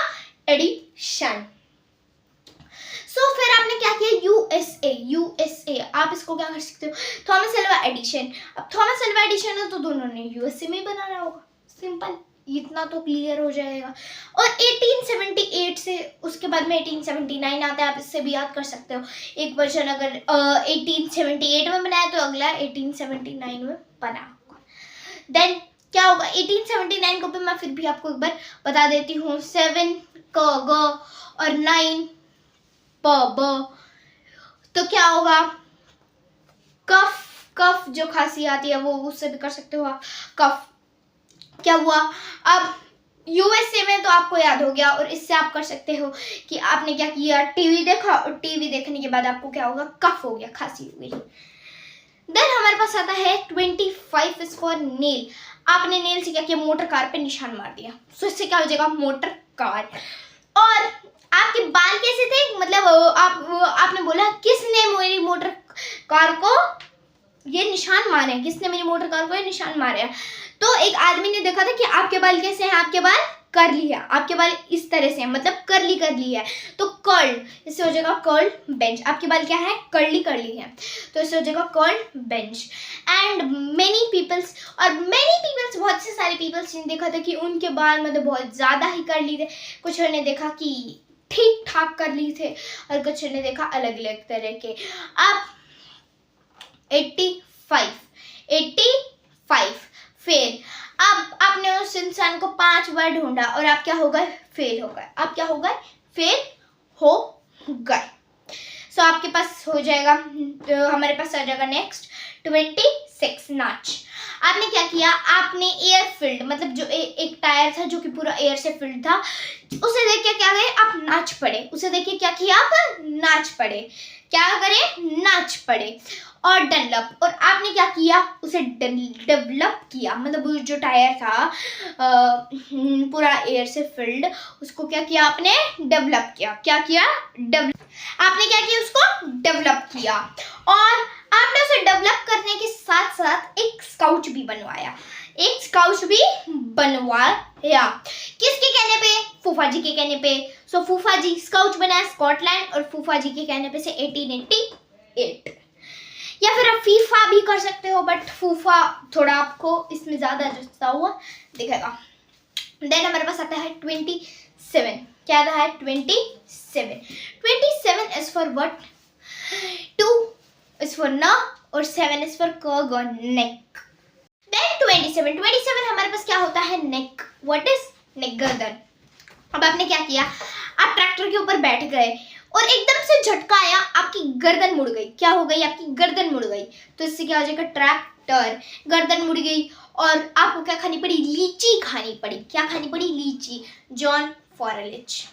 Speaker 1: एडिशन। सो फिर आपने क्या किया, यूएसए, आप इसको क्या कर सकते हो, थॉमस अल्वा एडिशन। अब थॉमस अल्वा एडिशन है तो दोनों ने यूएसए में ही बनाना होगा, सिंपल, इतना तो क्लियर हो जाएगा। और 1878 से उसके बाद में 1879 आता है, आप इससे भी याद कर सकते हो। एक वर्जन अगर 1878 में बनाया तो अगला 1879 में बना होगा। देन क्या होगा, 1879 को भी मैं फिर भी आपको एक बार बता देती हूँ। 7 क ग और 9 प ब, तो क्या होगा, कफ जो खांसी आती है वो उससे भी कर सकते हो आप, कफ। क्या हुआ, अब यूएसए में तो आपको याद हो गया, और इससे आप कर सकते हो कि आपने क्या किया, टीवी देखा, और टीवी देखने के बाद आपको क्या होगा, कफ हो गया, खांसी हो गई। देन हमारे पास आता है 25 इज फॉर नेल। आपने नेल से क्या किया, मोटर कार पे निशान मार दिया, सो इससे क्या हो जाएगा, मोटर कार। और आपके बाल कैसे थे, मतलब आपने बोला किसने मेरी मोटर कार को ये निशान मारे, किसने मेरी मोटर कार को ये निशान मारे। तो एक आदमी ने देखा था कि आपके बाल कैसे हैं, आपके बाल कर्ली है, आपके बाल इस तरह से है, मतलब कर्ली है, तो कर्ल, इससे हो जाएगा कर्ल बेंच। आपके बाल क्या है, कर्ली है, तो इससे हो जाएगा curl bench. And many peoples, बहुत से सारे पीपल्स ने देखा था कि उनके बाल मतलब बहुत ज़्यादा ही कर्ली थे। कुछ ने देखा कि ठीक ठाक कर्ली थे, और कुछ ने देखा अलग अलग तरह के। अब 85, फेल। अब आपने उस इंसान को 5 बार ढूंढा और आप क्या हो गए, फेल हो गए। आप क्या हो गए, फेल हो गए। सो आपके पास हो जाएगा, हमारे पास आ जाएगा नेक्स्ट 26, नाच। आपने क्या किया, आपने एयर फिल्ड, मतलब जो एक टायर था जो कि पूरा एयर से फिल्ड था, उसे देख के क्या करें, आप नाच पड़े। उसे देख के क्या किया, आप नाच पड़े। क्या करें, नाच पड़े। और डेवलप, और आपने क्या किया, उसे डेवलप किया, मतलब जो टायर था पूरा एयर से फिल्ड, उसको क्या किया आपने, डेवलप किया। क्या किया, डेवलप। आपने क्या किया, उसको डेवलप किया। और आपने उसे डेवलप करने के साथ साथ एक स्काउट भी बनवाया, किसके कहने पे, फूफा जी के कहने पे। सो फूफा जी स्काउट बनाया स्कॉटलैंड, और फूफा जी के कहने पे से 1888। या फिर आप फीफा भी कर सकते हो, बट फूफा थोड़ा आपको इसमें ज्यादा जचता हुआ दिखेगा। देन हमारे पास आता है 27। क्या आता है, 27 is for what, 2 is for न, और 7 इज फॉर नेक। देन 27 हमारे पास क्या होता है, नेक। व्हाट इज नेक, गर्दन। अब आपने क्या किया, आप ट्रैक्टर के ऊपर बैठ गए और एकदम से झटका आया, आपकी गर्दन मुड़ गई। क्या हो गई, आपकी गर्दन मुड़ गई। तो इससे क्या हो जाएगा, ट्रैक्टर, गर्दन मुड़ गई। और आपको क्या खानी पड़ी, लीची खानी पड़ी। क्या खानी पड़ी, लीची। जॉन फॉरेलिच।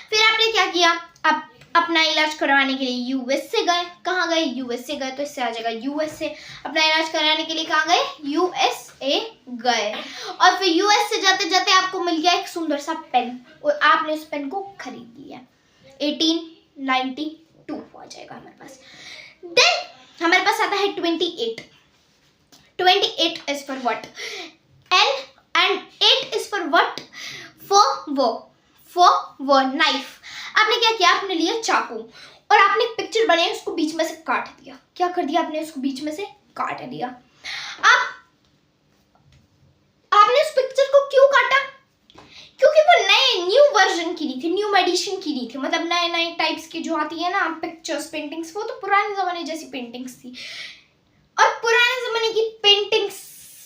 Speaker 1: फिर आपने क्या किया, आप अपना इलाज करवाने के लिए यूएसए गए। कहाँ गए, यूएसए गए, तो इससे आ जाएगा यूएसए। अपना इलाज कराने के लिए कहाँ गए, यूएसए गए। और फिर यूएसए जाते जाते आपको मिल गया एक सुंदर सा पेन, और आपने उस पेन को खरीद लिया। 1892 आ जाएगा हमारे पास। देन हमारे पास आता है 28 is for what, and 8 is for what, for knife. आपने क्या किया, आपने लिया चाकू और आपने पिक्चर बनाई, उसको बीच में से काट दिया। क्या कर दिया आपने, उसको बीच में से काट दिया। अब आपने उस पिक्चर को क्यों काटा, क्योंकि वो न्यू वर्जन की नहीं थी, न्यू एडिशन की नहीं थी, मतलब नए नए टाइप्स की जो आती है ना पिक्चर्स पेंटिंग्स, वो तो पुराने ज़माने जैसी पेंटिंग्स थी। और पुराने ज़माने की पेंटिंग्स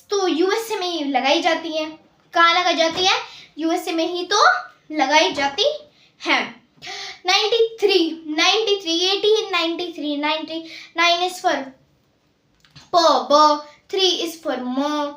Speaker 1: तो यूएसए में ही लगाई जाती हैं। कहाँ लगाई जाती है? यूएसए में ही तो लगाई जाती है। 93, 1893, 99 is for प, 3 is for म,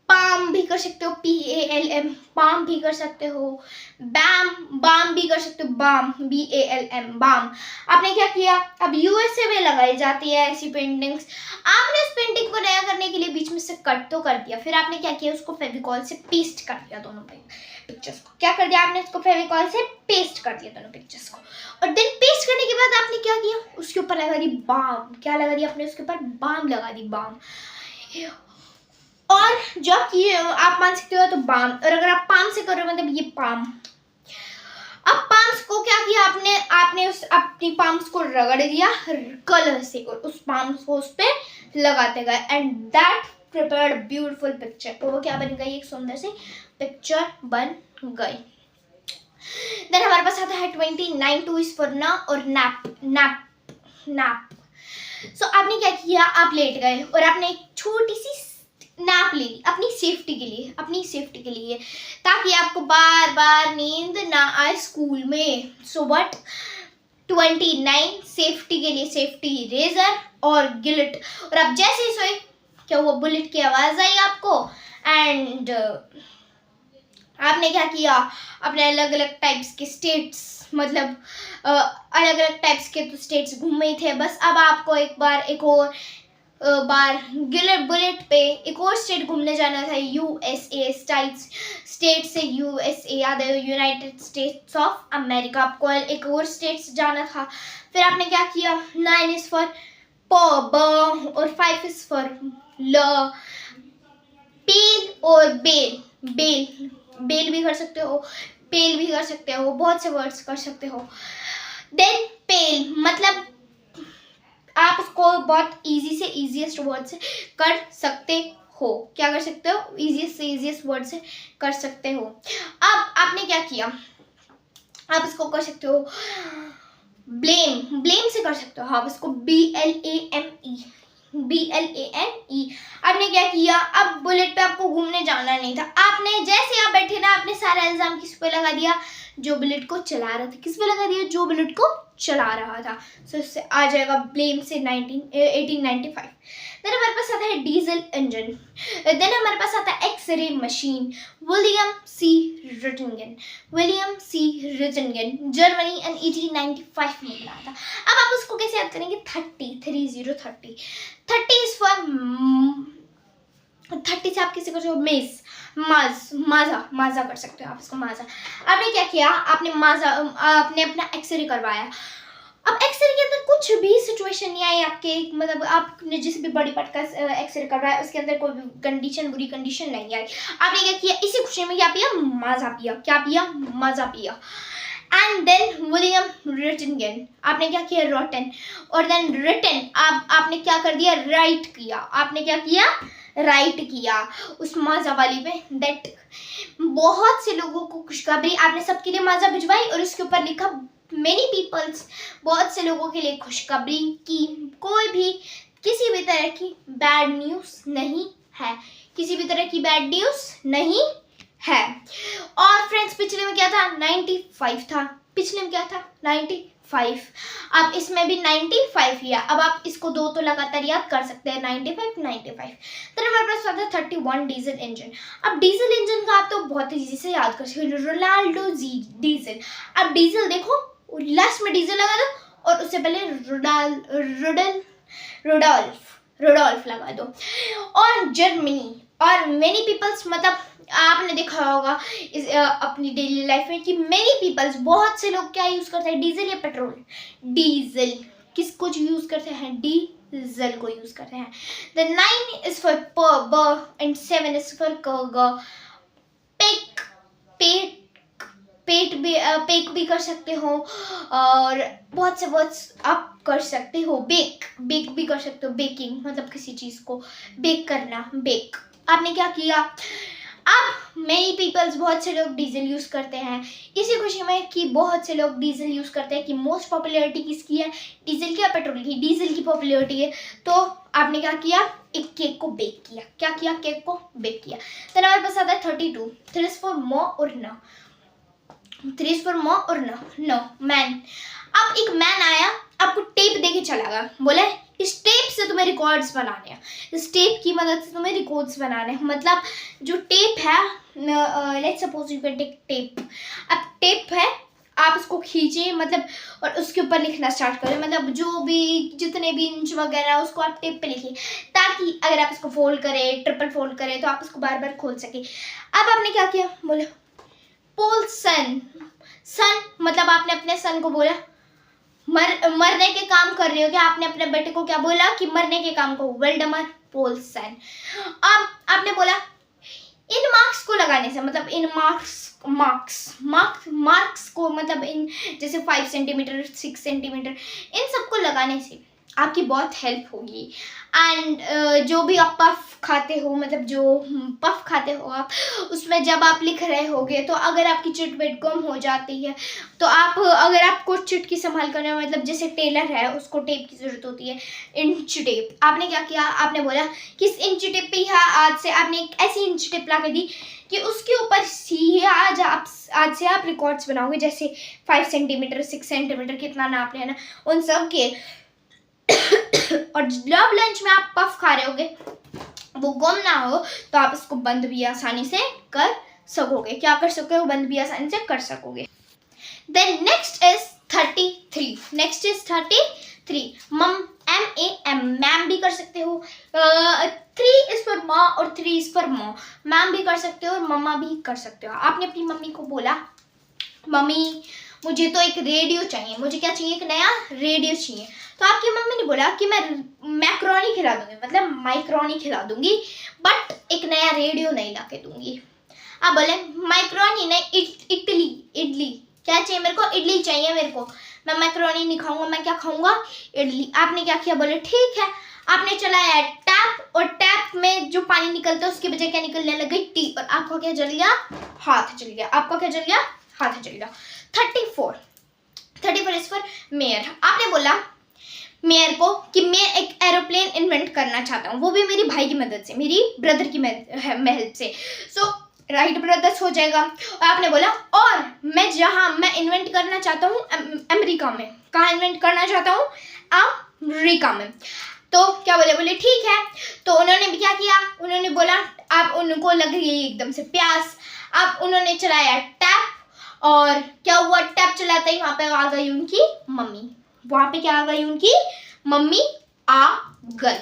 Speaker 1: पाम भी कर सकते हो, PALM, पाम भी कर सकते हो, बाम भी कर सकते हो, बाम, BALM, बाम। आपने क्या किया? अब यूएसए में लगाई जाती है ऐसी पेंटिंग्स। आपने इस पेंटिंग को नया करने के लिए बीच में से कट तो कर दिया, फिर आपने क्या किया? उसको फेविकॉल से पेस्ट कर दिया दोनों पिक्चर्स को। क्या कर दिया आपने? उसको फेविकॉल से पेस्ट कर दिया दोनों पिक्चर्स को। और देन पेस्ट करने के बाद आपने क्या किया? उसके ऊपर लगा दी बाम। क्या लगा दी आपने? उसके ऊपर बाम लगा दी, बाम। और जब ये आप मान सकते हो तो बाम, और अगर आप पाम से कर रहे हो मतलब ये पाम। अब पाम्स को क्या किया आपने उस अपनी पाम्स को रगड़ दिया कलर से, और उस पाम्स को उस पे लगाते गए, and that prepared beautiful picture. तो वो क्या बन गई? एक सुंदर सी पिक्चर बन गई। देन हमारे पास आता है 29, 2 is for ना और नैप। सो आपने क्या किया? आप लेट गए और आपने एक छोटी सी नैप ले ली अपनी सेफ्टी के लिए, ताकि आपको बार बार नींद ना आए स्कूल में। So what? 29 सेफ्टी के लिए, सेफ्टी इरेजर और गिलेट। और आप जैसे ही सोए क्या हुआ? बुलेट की आवाज आई आपको, एंड आपने क्या किया? अपने अलग अलग टाइप्स के स्टेट्स, मतलब अलग अलग टाइप्स के तो स्टेट्स घूमे थे बस। अब आपको एक और बार बुलेट पे एक और स्टेट घूमने जाना था, यूएसए स्टेट से यूएसए याद है, यूनाइटेड स्टेट्स ऑफ अमेरिका। आपको एक और स्टेट्स जाना था। फिर आपने क्या किया? 9 is for ब, और 5 is for ल, पेल और बेल भी कर सकते हो, पेल भी कर सकते हो, बहुत से वर्ड्स कर सकते हो। देन पेल मतलब आप उसको बहुत इजी से इजीएस्ट वर्ड से कर सकते हो। क्या कर सकते हो? इजीएस्ट से इजीएस्ट वर्ड से कर सकते हो। अब आपने क्या किया? आप इसको कर सकते हो ब्लेम से कर सकते हो। आप इसको BLAME। आपने क्या किया? अब बुलेट पे आपको घूमने जाना नहीं था। आपने जैसे आप बैठे ना, आपने सारा इल्जाम किस पे लगा दिया? जो बुलेट को चला रहा था। किस पे लगा दिया? जो बुलेट को चला रहा था। सो इससे आ जाएगा ब्लेम से 1895। देन हमारे पास आता है डीजल इंजन। देन हमारे पास आता है एक्सरे मशीन, विलियम सी रिटनगन, जर्मनी, एंड 1895 में बना था। अब आप उसको कैसे याद करेंगे? 30 is for 30 से आप किसी को जो माजा कर सकते हो आप इसको, माजा। आपने क्या किया? आपने अपना एक्सरे करवाया। अब एक्सरे के अंदर कुछ भी सिचुएशन नहीं आई आपके, मतलब आपने जिस भी बॉडी पार्ट का एक्सरे करवाया उसके अंदर कोई भी बुरी कंडीशन नहीं आई। आपने क्या किया? इसी खुशी में क्या पिया? माजा पिया। एंड देन विलियम रिटनगन, आपने क्या किया? रॉटन। और देन रिटन, आपने क्या कर दिया? राइट किया उस माजा वाली पे। दैट बहुत से लोगों को खुशखबरी, आपने सबके लिए माजा भिजवाई और उसके ऊपर लिखा मेनी पीपल्स, बहुत से लोगों के लिए खुशखबरी की कोई भी किसी भी तरह की बैड न्यूज़ नहीं है, और फ्रेंड्स पिछले में क्या था? 95 था। पिछले में क्या था? 95। अब इसमें भी 95 लिया। अब आप इसको दो तो लगातार याद कर सकते हैं, 95। तो हमारे पास आता है 31 डीजल इंजन। अब डीजल इंजन का आप तो बहुत इजी से याद कर सकते हो, रोनाल्डो डीजल। अब डीजल देखो, लास्ट में डीजल लगा दो और उससे पहले रोडोल्फ लगा दो। और जर्मनी और मेनी पीपल्स, मतलब आपने देखा होगा अपनी डेली लाइफ में कि मेनी पीपल्स, बहुत से लोग क्या यूज करते हैं? डीजल या पेट्रोल? डीजल। किसको यूज करते हैं? डीजल को यूज करते हैं। The 9 is for ब and 7 is for ग। पेक भी कर सकते हो और बहुत से वर्ड्स आप कर सकते हो। बेक भी कर सकते हो। बेकिंग मतलब किसी चीज को बेक करना, बेक। आपने क्या किया? अब मेनी पीपल्स, बहुत से लोग डीजल यूज़ करते हैं इसी खुशी में कि बहुत से लोग डीजल यूज़ करते हैं कि मोस्ट पॉपुलैरिटी किसकी है, डीजल की या पेट्रोल की, डीजल की पॉपुलैरिटी है। तो आपने क्या किया, एक केक को बेक किया। क्या किया, केक को बेक किया। तो हमारे पास आता है 32, 3 is for more और no, 3 is for more और no मैन। अब एक मैन आया, आपको टेप देके चला गया, बोले इस टेप से तुम्हें रिकॉर्ड्स बनाने हैं, इस टेप की मदद से तुम्हें रिकॉर्ड्स बनाने हैं। मतलब जो टेप है, let's suppose you can take tape, अब टेप है, आप उसको खींचे मतलब और उसके ऊपर लिखना स्टार्ट करें, मतलब जो भी जितने भी इंच वगैरह उसको आप टेप पे लिखिए, ताकि अगर आप इसको फोल्ड करें, ट्रिपल फोल्ड करें, तो आप उसको बार बार खोल सके। अब आपने क्या किया, बोला पोल सन, सन मतलब आपने अपने सन को बोला मरने के काम कर रही हो क्या, आपने अपने बेटे को क्या बोला कि मरने के काम को, वेल्डेमर पोल्सन। अब आपने बोला इन मार्क्स को लगाने से, मतलब इन मार्क्स को मतलब इन जैसे 5 सेंटीमीटर 6 सेंटीमीटर इन सबको लगाने से आपकी बहुत हेल्प होगी। एंड जो भी आप पफ खाते हो, मतलब जो पफ खाते हो आप, उसमें जब आप लिख रहे होगे तो अगर आपकी चिट गुम हो जाती है तो आप अगर आपको चुटकी संभाल करना, मतलब जैसे टेलर है उसको टेप की जरूरत होती है, इंच टेप। आपने क्या किया, आपने बोला कि इस इंच टेप पे आज से आपने एक ऐसी इंच टेप ला के दी कि उसके ऊपर ही आज से आप रिकॉर्ड्स बनाओगे, जैसे 5 सेंटीमीटर 6 सेंटीमीटर कितना नापने है ना उन सब के। और जब लंच में आप पफ खा रहे होगे वो गुम ना हो तो आप इसको बंद भी आसानी से कर सकोगे। क्या कर सकोगे, वो बंद भी आसानी से कर सकोगे। Then next is 33, next is 33 MAM, ma'am भी कर सकते हो। 3 इज फॉर माँ और 3 इज फॉर मॉम, मैम भी कर सकते हो और मम्मा भी कर सकते हो। आपने अपनी मम्मी को बोला मम्मी मुझे तो एक रेडियो चाहिए, मुझे क्या चाहिए, एक नया रेडियो चाहिए। तो आपकी मम्मी ने बोला कि मैं मैक्रोनी खिला दूंगी, मतलब माइक्रोनी खिला दूंगी, बट एक नया रेडियो नहीं ला के दूंगी। आप बोले माइक्रोनी नहीं, इडली क्या चाहिए मेरे को, इडली चाहिए मेरे को, मैं मैक्रोनी नहीं खाऊंगा, मैं क्या खाऊंगा, इडली। आपने क्या किया, बोले ठीक है। आपने चलाया टैप और टैप में जो पानी निकलता है उसके बजाय क्या निकलने लगी, टी, और आपका क्या जल गया, हाथ जल गया। आपका क्या जल गया, हाथ जल गया। 34 इज फॉर मेयर। आपने बोला मेयर को कि मैं एक एरोप्लेन इन्वेंट करना चाहता हूँ, वो भी मेरी भाई की मदद से, मेरी ब्रदर की हेल्प से। सो राइट ब्रदर्स हो जाएगा। और आपने बोला और मैं जहाँ मैं इन्वेंट करना चाहता हूँ अमेरिका में, कहाँ इन्वेंट करना चाहता हूँ, अमेरिका में। तो क्या बोले ठीक है। तो उन्होंने भी क्या किया, उन्होंने बोला आप, उनको लग गई एकदम से प्यास, अब उन्होंने चलाया टैप, और क्या हुआ, टैप चलाते ही वहां पे आ गई उनकी मम्मी, वहां पे क्या आ गई, उनकी मम्मी आ गई।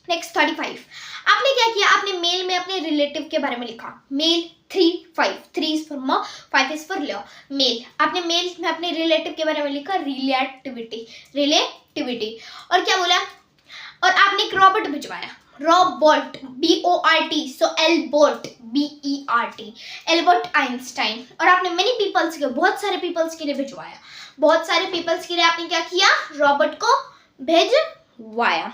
Speaker 1: नेक्स्ट 35, आपने क्या किया, आपने मेल में अपने रिलेटिव के बारे में लिखा, mail 3 is for mom, 5 is for law, mail. आपने मेल में अपने रिलेटिव के बारे में लिखा रिलेटिविटी। और क्या बोला, और आपने एक रॉबर्ट भिजवाया, रॉबर्ट BORT, सो एल्बर्ट BERT, एल्बर्ट आइंस्टाइन। और आपने मेनी पीपल्स के, बहुत सारे पीपल्स के लिए भिजवाया, बहुत सारे पीपल्स के लिए आपने क्या किया, रॉबर्ट को भेजवाया।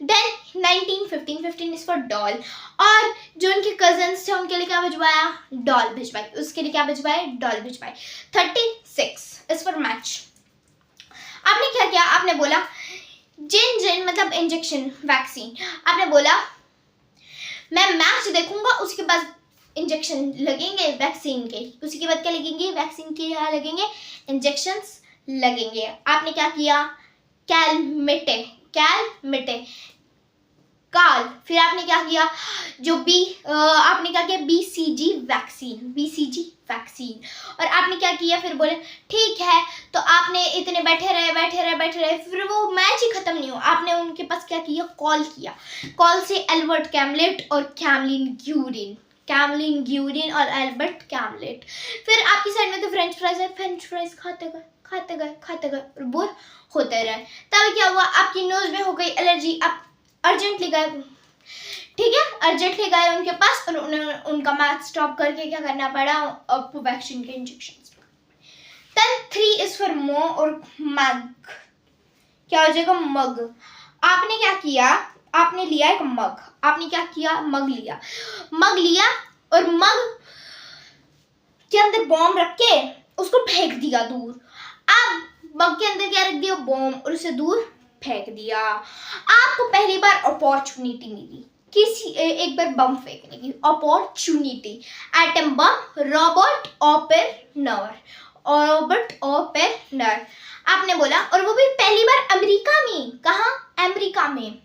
Speaker 1: देन 15 इज फॉर डॉल, और जो उनके कजन्स थे उनके लिए क्या भिजवाया, डॉल भिजवाई, उसके लिए क्या भिजवाए, डॉल भिजवाई। 36 is for match. आपने क्या किया, आपने बोला जिन मतलब इंजेक्शन वैक्सीन। आपने बोला मैं मैच देखूंगा, उसके बाद इंजेक्शन लगेंगे वैक्सीन के, उसी के बाद क्या लगेंगे, वैक्सीन के यहाँ लगेंगे इंजेक्शंस लगेंगे। आपने क्या किया, कैलमिटे काल। फिर आपने क्या किया, जो आपने क्या किया, BCG वैक्सीन। और आपने क्या किया, फिर बोले ठीक है। तो आपने इतने बैठे रहे, फिर वो मैच ही खत्म नहीं हुआ, आपने उनके पास क्या किया, कॉल से एल्बर्ट कैमलेट और कैमलिन ग्यूरिन और एल्बर्ट कैमलेट। फिर आपकी साइड में तो फ्रेंच फ्राइज है, फ्रेंच फ्राइज खाते गए और बोर होते रहे। तब क्या हुआ, आपकी नोज में हो गई एलर्जी, आप अर्जेंटली गए, ठीक है, अर्जेंटली गए उनके पास, और उनका मैथ स्टॉप करके क्या करना पड़ा, आपको वैक्सीन के इंजेक्शंस। देन 3 इज फॉर मो और मग, क्या हो जाएगा, मग। आपने क्या किया, आपने लिया एक मग, आपने क्या किया, मग लिया, और मग के अंदर बॉम्ब रख के उसको फेंक दिया दूर। अब मग के अंदर क्या रख दिया, बॉम्ब, और उसे दूर फेंक दिया। आपको पहली बार अपॉर्चुनिटी मिली किसी एक बार बम फेंकने की, अपॉर्चुनिटी, एटम बम, रॉबर्ट ओपेनर आपने बोला, और वो भी पहली बार अमेरिका में। कहाँ? अमेरिका में।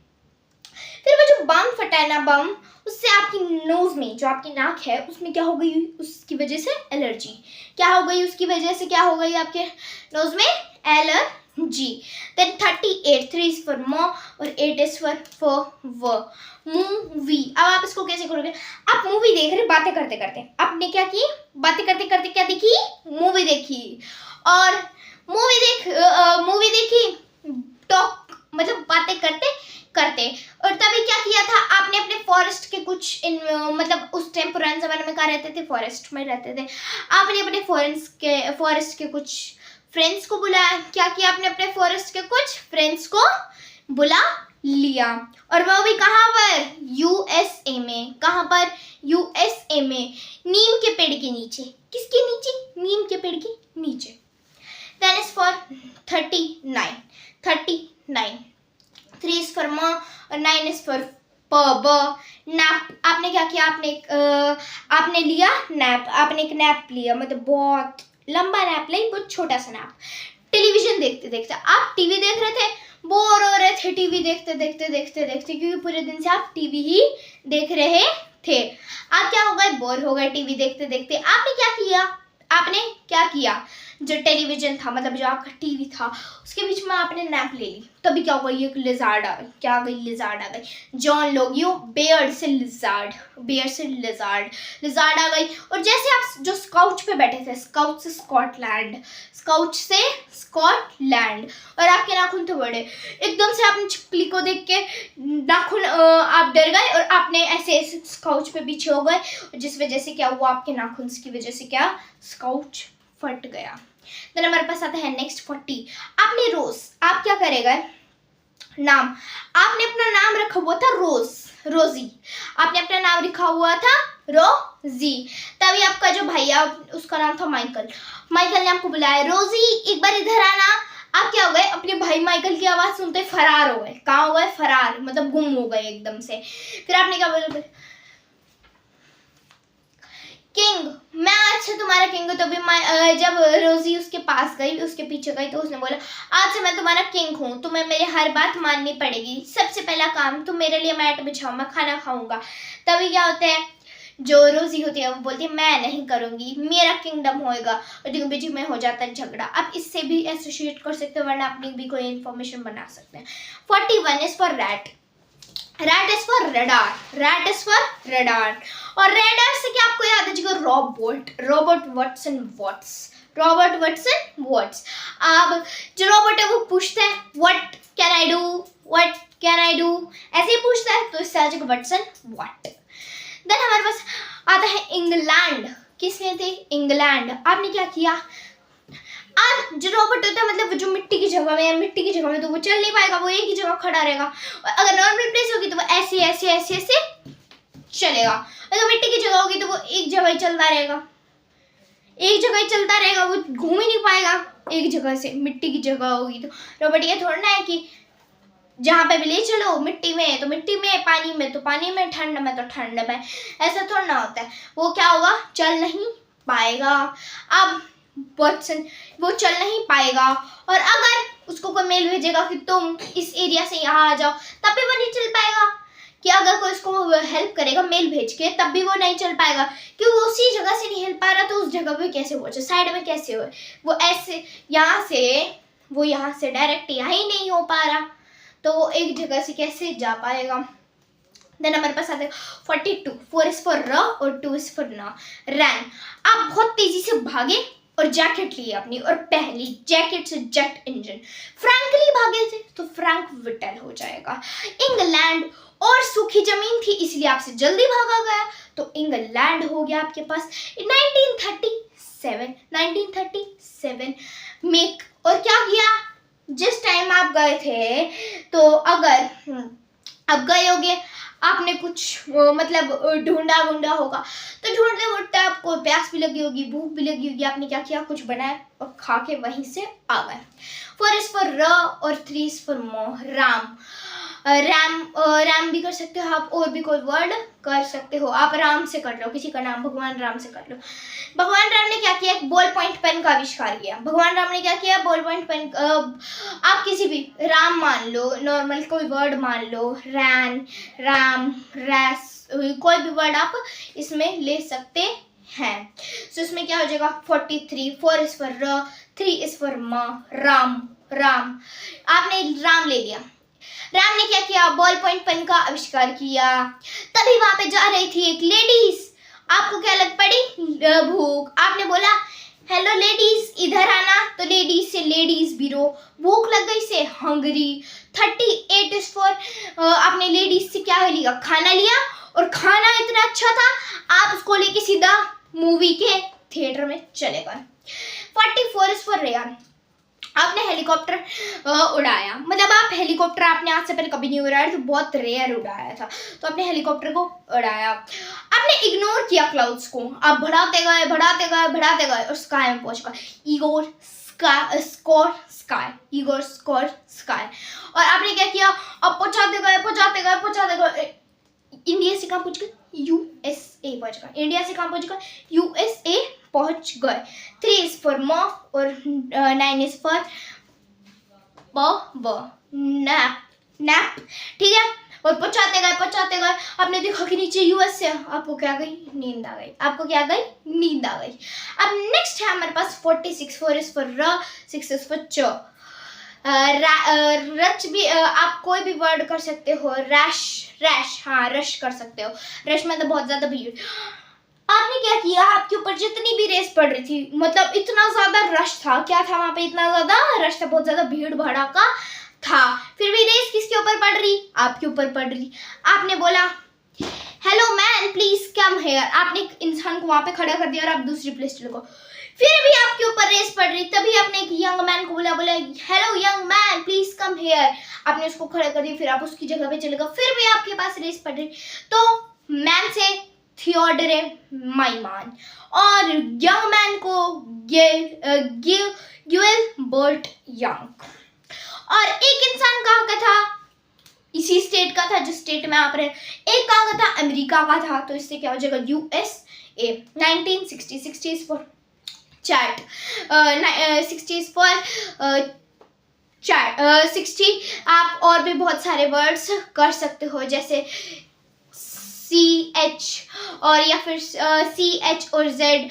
Speaker 1: फिर वो जो बम फटा है ना, बम, उससे आपकी नोज में, जो आपकी नाक है, उसमें क्या हो गई, उसकी वजह से एलर्जी। क्या हो गई उसकी वजह से, क्या हो गई आपके नोज में, एलर्जी। देन 38, 3 is for मो और 8 is for व, मूवी। अब आप इसको कैसे करोगे, आप मूवी देख रहे, बातें करते करते, आपने क्या की, बातें करते करते क्या देखी, मूवी देखी। और मूवी देखी, टॉक मतलब बातें करते करते, और तभी क्या किया था आपने, अपने फॉरेस्ट के कुछ मतलब उस टाइम पुराने जमाने में कहाँ रहते थे, फॉरेस्ट में रहते थे। आपने अपने फॉरेस्ट के कुछ फ्रेंड्स को बुलाया। क्या किया आपने, अपने फॉरेस्ट के कुछ फ्रेंड्स को बुला लिया, और वो भी कहाँ पर, यूएसए में। कहाँ पर, यूएसए में, नीम के पेड़ के नीचे। किसके नीचे, नीम के पेड़ के नीचे। Then is for 39, 3 is for ma और 9 is for ब। नैप, आपने क्या किया, आपने लिया नैप, आपने एक नैप लिया, मतलब बहुत लंबा नैप नहीं, बहुत छोटा सा नैप। टेलीविजन देखते देखते, आप टीवी देख रहे थे, बोर हो रहे थे टीवी देखते देखते, क्योंकि पूरे दिन से आप टीवी ही देख रहे थे। आप क्या हो गए, बोर हो गए टीवी देखते देखते। आपने क्या किया, जो टेलीविजन था, मतलब जो आपका टीवी था, उसके बीच में आपने नैप ले ली। तभी क्या हुआ, एक लिजार्ड आ गई। क्या आ गई, लिजार्ड आ गई। जॉन लोगियो, बेयर से लिजार्ड आ गई। और जैसे आप जो स्काउच पे बैठे थे, स्काउच से स्कॉटलैंड, और आपके नाखून थे बड़े, एकदम से आपने छिपकली को देख के नाखून आप डर गए, और आपने ऐसे स्काउच पे पीछे हो गए, जिस वजह से क्या हुआ, आपके नाखून की वजह से क्या, स्काउच फट गया। देन हमारे पास आता है नेक्स्ट 40। आपने रोज, आप क्या करेगा, नाम, आपने अपना नाम रखा हुआ था रोजी, आपने अपना नाम लिखा हुआ था रोजी। तभी आपका जो भैया, उसका नाम था माइकल ने आपको बुलाया, रोजी एक बार इधर आना। आप क्या हो गए, अपने भाई माइकल की आवाज सुनते फरार हो गए। कहाँ हो गए, फरार, मतलब गुम हो गए एकदम से। फिर आपने क्या बोला, किंग, मैं अच्छा तुम्हारा किंग हूँ। तभी जब रोजी उसके पास गई, उसके पीछे गई, तो उसने बोला, आज से मैं तुम्हारा किंग हूँ, तुम्हें मेरी हर बात माननी पड़ेगी। सबसे पहला काम, तुम मेरे लिए मैट बिछाओ, मैं खाना खाऊंगा। तभी क्या होता है, जो रोजी होती है वो बोलती है, मैं नहीं करूंगी, मेरा किंगडम होएगा, और दिन बीच में हो जाता है झगड़ा। आप इससे भी एसोसिएट कर सकते हो, वरना अपनी भी कोई इंफॉर्मेशन बना सकते हैं। 41 is for rat is for radar, और रेडार से क्या आपको याद है जी, रॉबर्ट वाटसन वॉट्स। अब जो रॉबर्ट है वो पूछता है, व्हाट कैन आई डू, ऐसे ही पूछता है, तो इससे आ जाएगा वाटसन व्हाट। देन हमारे पास आता है इंग्लैंड। किसमें थे, इंग्लैंड। आपने क्या किया, अब जो रॉबर्ट होता है, मतलब जो मिट्टी की जगह में तो वो चल नहीं पाएगा, वो एक ही जगह खड़ा रहेगा। और अगर नॉर्मल प्लेस होगी तो वो ऐसे चलेगा। अगर मिट्टी की जगह होगी तो वो एक जगह ही चलता रहेगा, वो घूम ही नहीं पाएगा एक जगह से। मिट्टी की जगह होगी तो रॉबर्ट ये थोड़ा ना है कि जहाँ पे भी ले चलो, मिट्टी में तो मिट्टी में, पानी में तो पानी में, ठंड में तो ठंड में, ऐसा थोड़ा ना होता है। वो क्या होगा, चल नहीं पाएगा। अब वाटसन वो चल नहीं पाएगा, और अगर उसको कोई मेल भेजेगा कि तुम इस एरिया से यहाँ आ जाओ, तब भी वो नहीं चल पाएगा। कि अगर कोई उसको हेल्प करेगा मेल भेज के, तब भी वो नहीं चल पाएगा, क्योंकि वो उसी जगह से नहीं हेल्प पा रहा, तो उस जगह पे कैसे पहुंचे, साइड में कैसे हो, वो ऐसे यहाँ से डायरेक्ट यहाँ ही नहीं हो पा रहा, तो वो एक जगह से कैसे जा पाएगा। देन हमारे पास आता है 42, 4 is for र और 2 is for न, रैन। आप बहुत तेजी से भागे और जैकेट लिए अपनी, और पहली जैकेट से जेट इंजन। फ्रैंकली भागे थे तो फ्रैंक विटल हो जाएगा। इंग्लैंड और सूखी जमीन थी, इसलिए आपसे जल्दी भागा गया, तो इंग्लैंड हो गया आपके पास। 1937 मेक, और क्या किया, जिस टाइम आप गए थे, तो अगर अब गए होगे, आपने कुछ मतलब ढूंढा होगा, तो ढूंढते ढूंढते आपको प्यास भी लगी होगी, भूख भी लगी होगी, आपने क्या किया, कुछ बनाया और खा के वहीं से आ गए। 4 is for र और 3 is for राम। रैम भी कर सकते हो आप, और भी कोई वर्ड कर सकते हो आप। राम से कर लो, किसी का नाम भगवान राम से कर लो। भगवान राम ने क्या किया, एक बॉल पॉइंट पेन का आविष्कार किया। भगवान राम ने क्या किया, बॉल पॉइंट पेन। आप किसी भी राम मान लो, नॉर्मल कोई वर्ड मान लो, रैन, राम, रैस, कोई भी वर्ड आप इसमें ले सकते हैं। सो इसमें क्या हो जाएगा, 43। 4 is for raw, 3 is for म, राम। राम, आपने राम ले लिया। राम ने क्या किया, बॉल पॉइंट पेन का आविष्कार किया। तभी वहां पे जा रही थी एक लेडीज। आपको क्या लग पड़ी, भूख। आपने बोला हेलो लेडीज इधर आना, तो लेडीज से लेडीज ब्यूरो। भूख लग गई से हंगरी। 38 is for आपने लेडीज से क्या लिया, खाना लिया, और खाना इतना अच्छा था आप उसको लेके सीधा मूवी के थिएटर में चले गए। 44 is for रेयान। आपने हेलीकॉप्टर उड़ाया, मतलब आप हेलीकॉप्टर आपने आज से पहले कभी नहीं उड़ाया, तो बहुत रेयर उड़ाया था, तो आपने हेलीकॉप्टर को उड़ाया। आपने इग्नोर किया क्लाउड्स को, आप बढ़ाते गए और स्काई में पहुंच गए। Igor score sky. और आपने क्या किया, अब पहुंचाते गए। इंडिया से कहाँ पहुंच गए, यूएसए पहुंच गए। इंडिया से कहाँ पहुंच गए, यूएसए पहुंच गए। 3 is for म और 9 is for नैप। ठीक है, और पहुंचाते गए। आपने देखा कि नीचे यूएस है, आपको क्या गई, नींद आ गई। अब नेक्स्ट है हमारे पास 46। 4 is for raw, 6 is for च। रच भी आप कोई भी वर्ड कर सकते हो। रश, हाँ रश कर सकते हो। रश मतलब बहुत ज्यादा भीड़। आपने क्या किया, आपके ऊपर जितनी भी रेस पड़ रही थी, मतलब इतना ज्यादा रश था, क्या था वहां पे, इतना ज्यादा रश था, बहुत ज्यादा भीड़ भड़ाका था, फिर भी रेस किसके ऊपर पड़ रही, आपके ऊपर पड़ रही। आपने बोला hello man please come here. आपने एक इंसान को वहां पे खड़ा कर दिया और आप दूसरी प्लेस चले गए, फिर भी आपके ऊपर रेस पड़ रही। तभी आपने एक यंग मैन को बोला hello young man please come here. आपने उसको खड़ा कर दिया, फिर आप उसकी जगह पे चले गए, फिर भी आपके पास रेस पड़ रही। तो मैन से थियोडरे माइमान और यंग मैन को गिलबर्ट यंग। और एक इंसान कहाँ का था, इसी स्टेट का था जिस स्टेट में आप रहे। एक कहाँ का था, अमेरिका का था, तो इससे क्या हो जाएगा, USA. 1960। 60 is for chat. 60 is for chat. 60 आप और भी बहुत सारे वर्ड्स कर सकते हो, जैसे CH और या फिर CH और Z।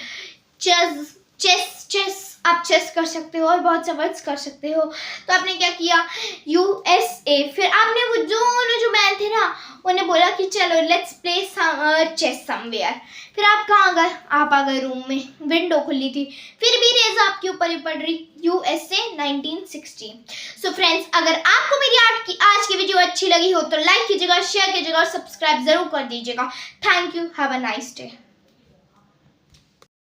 Speaker 1: चेस आप चेस कर सकते हो और बहुत से वर्ड्स कर सकते हो। तो आपने क्या किया, USA। फिर आपने वो जो मैन थे ना, उन्हें बोला कि चलो लेट्स प्ले चेस समवेयर। फिर आप कहाँ गए, आप आ गए रूम में, विंडो खुली थी, फिर भी रेज आपके ऊपर ही पड़ रही, USA 1960। सो फ्रेंड्स, अगर आपको मेरी आज की वीडियो अच्छी लगी हो तो लाइक कीजिएगा, शेयर कीजिएगा और सब्सक्राइब जरूर कर दीजिएगा। Thank you, have a nice day.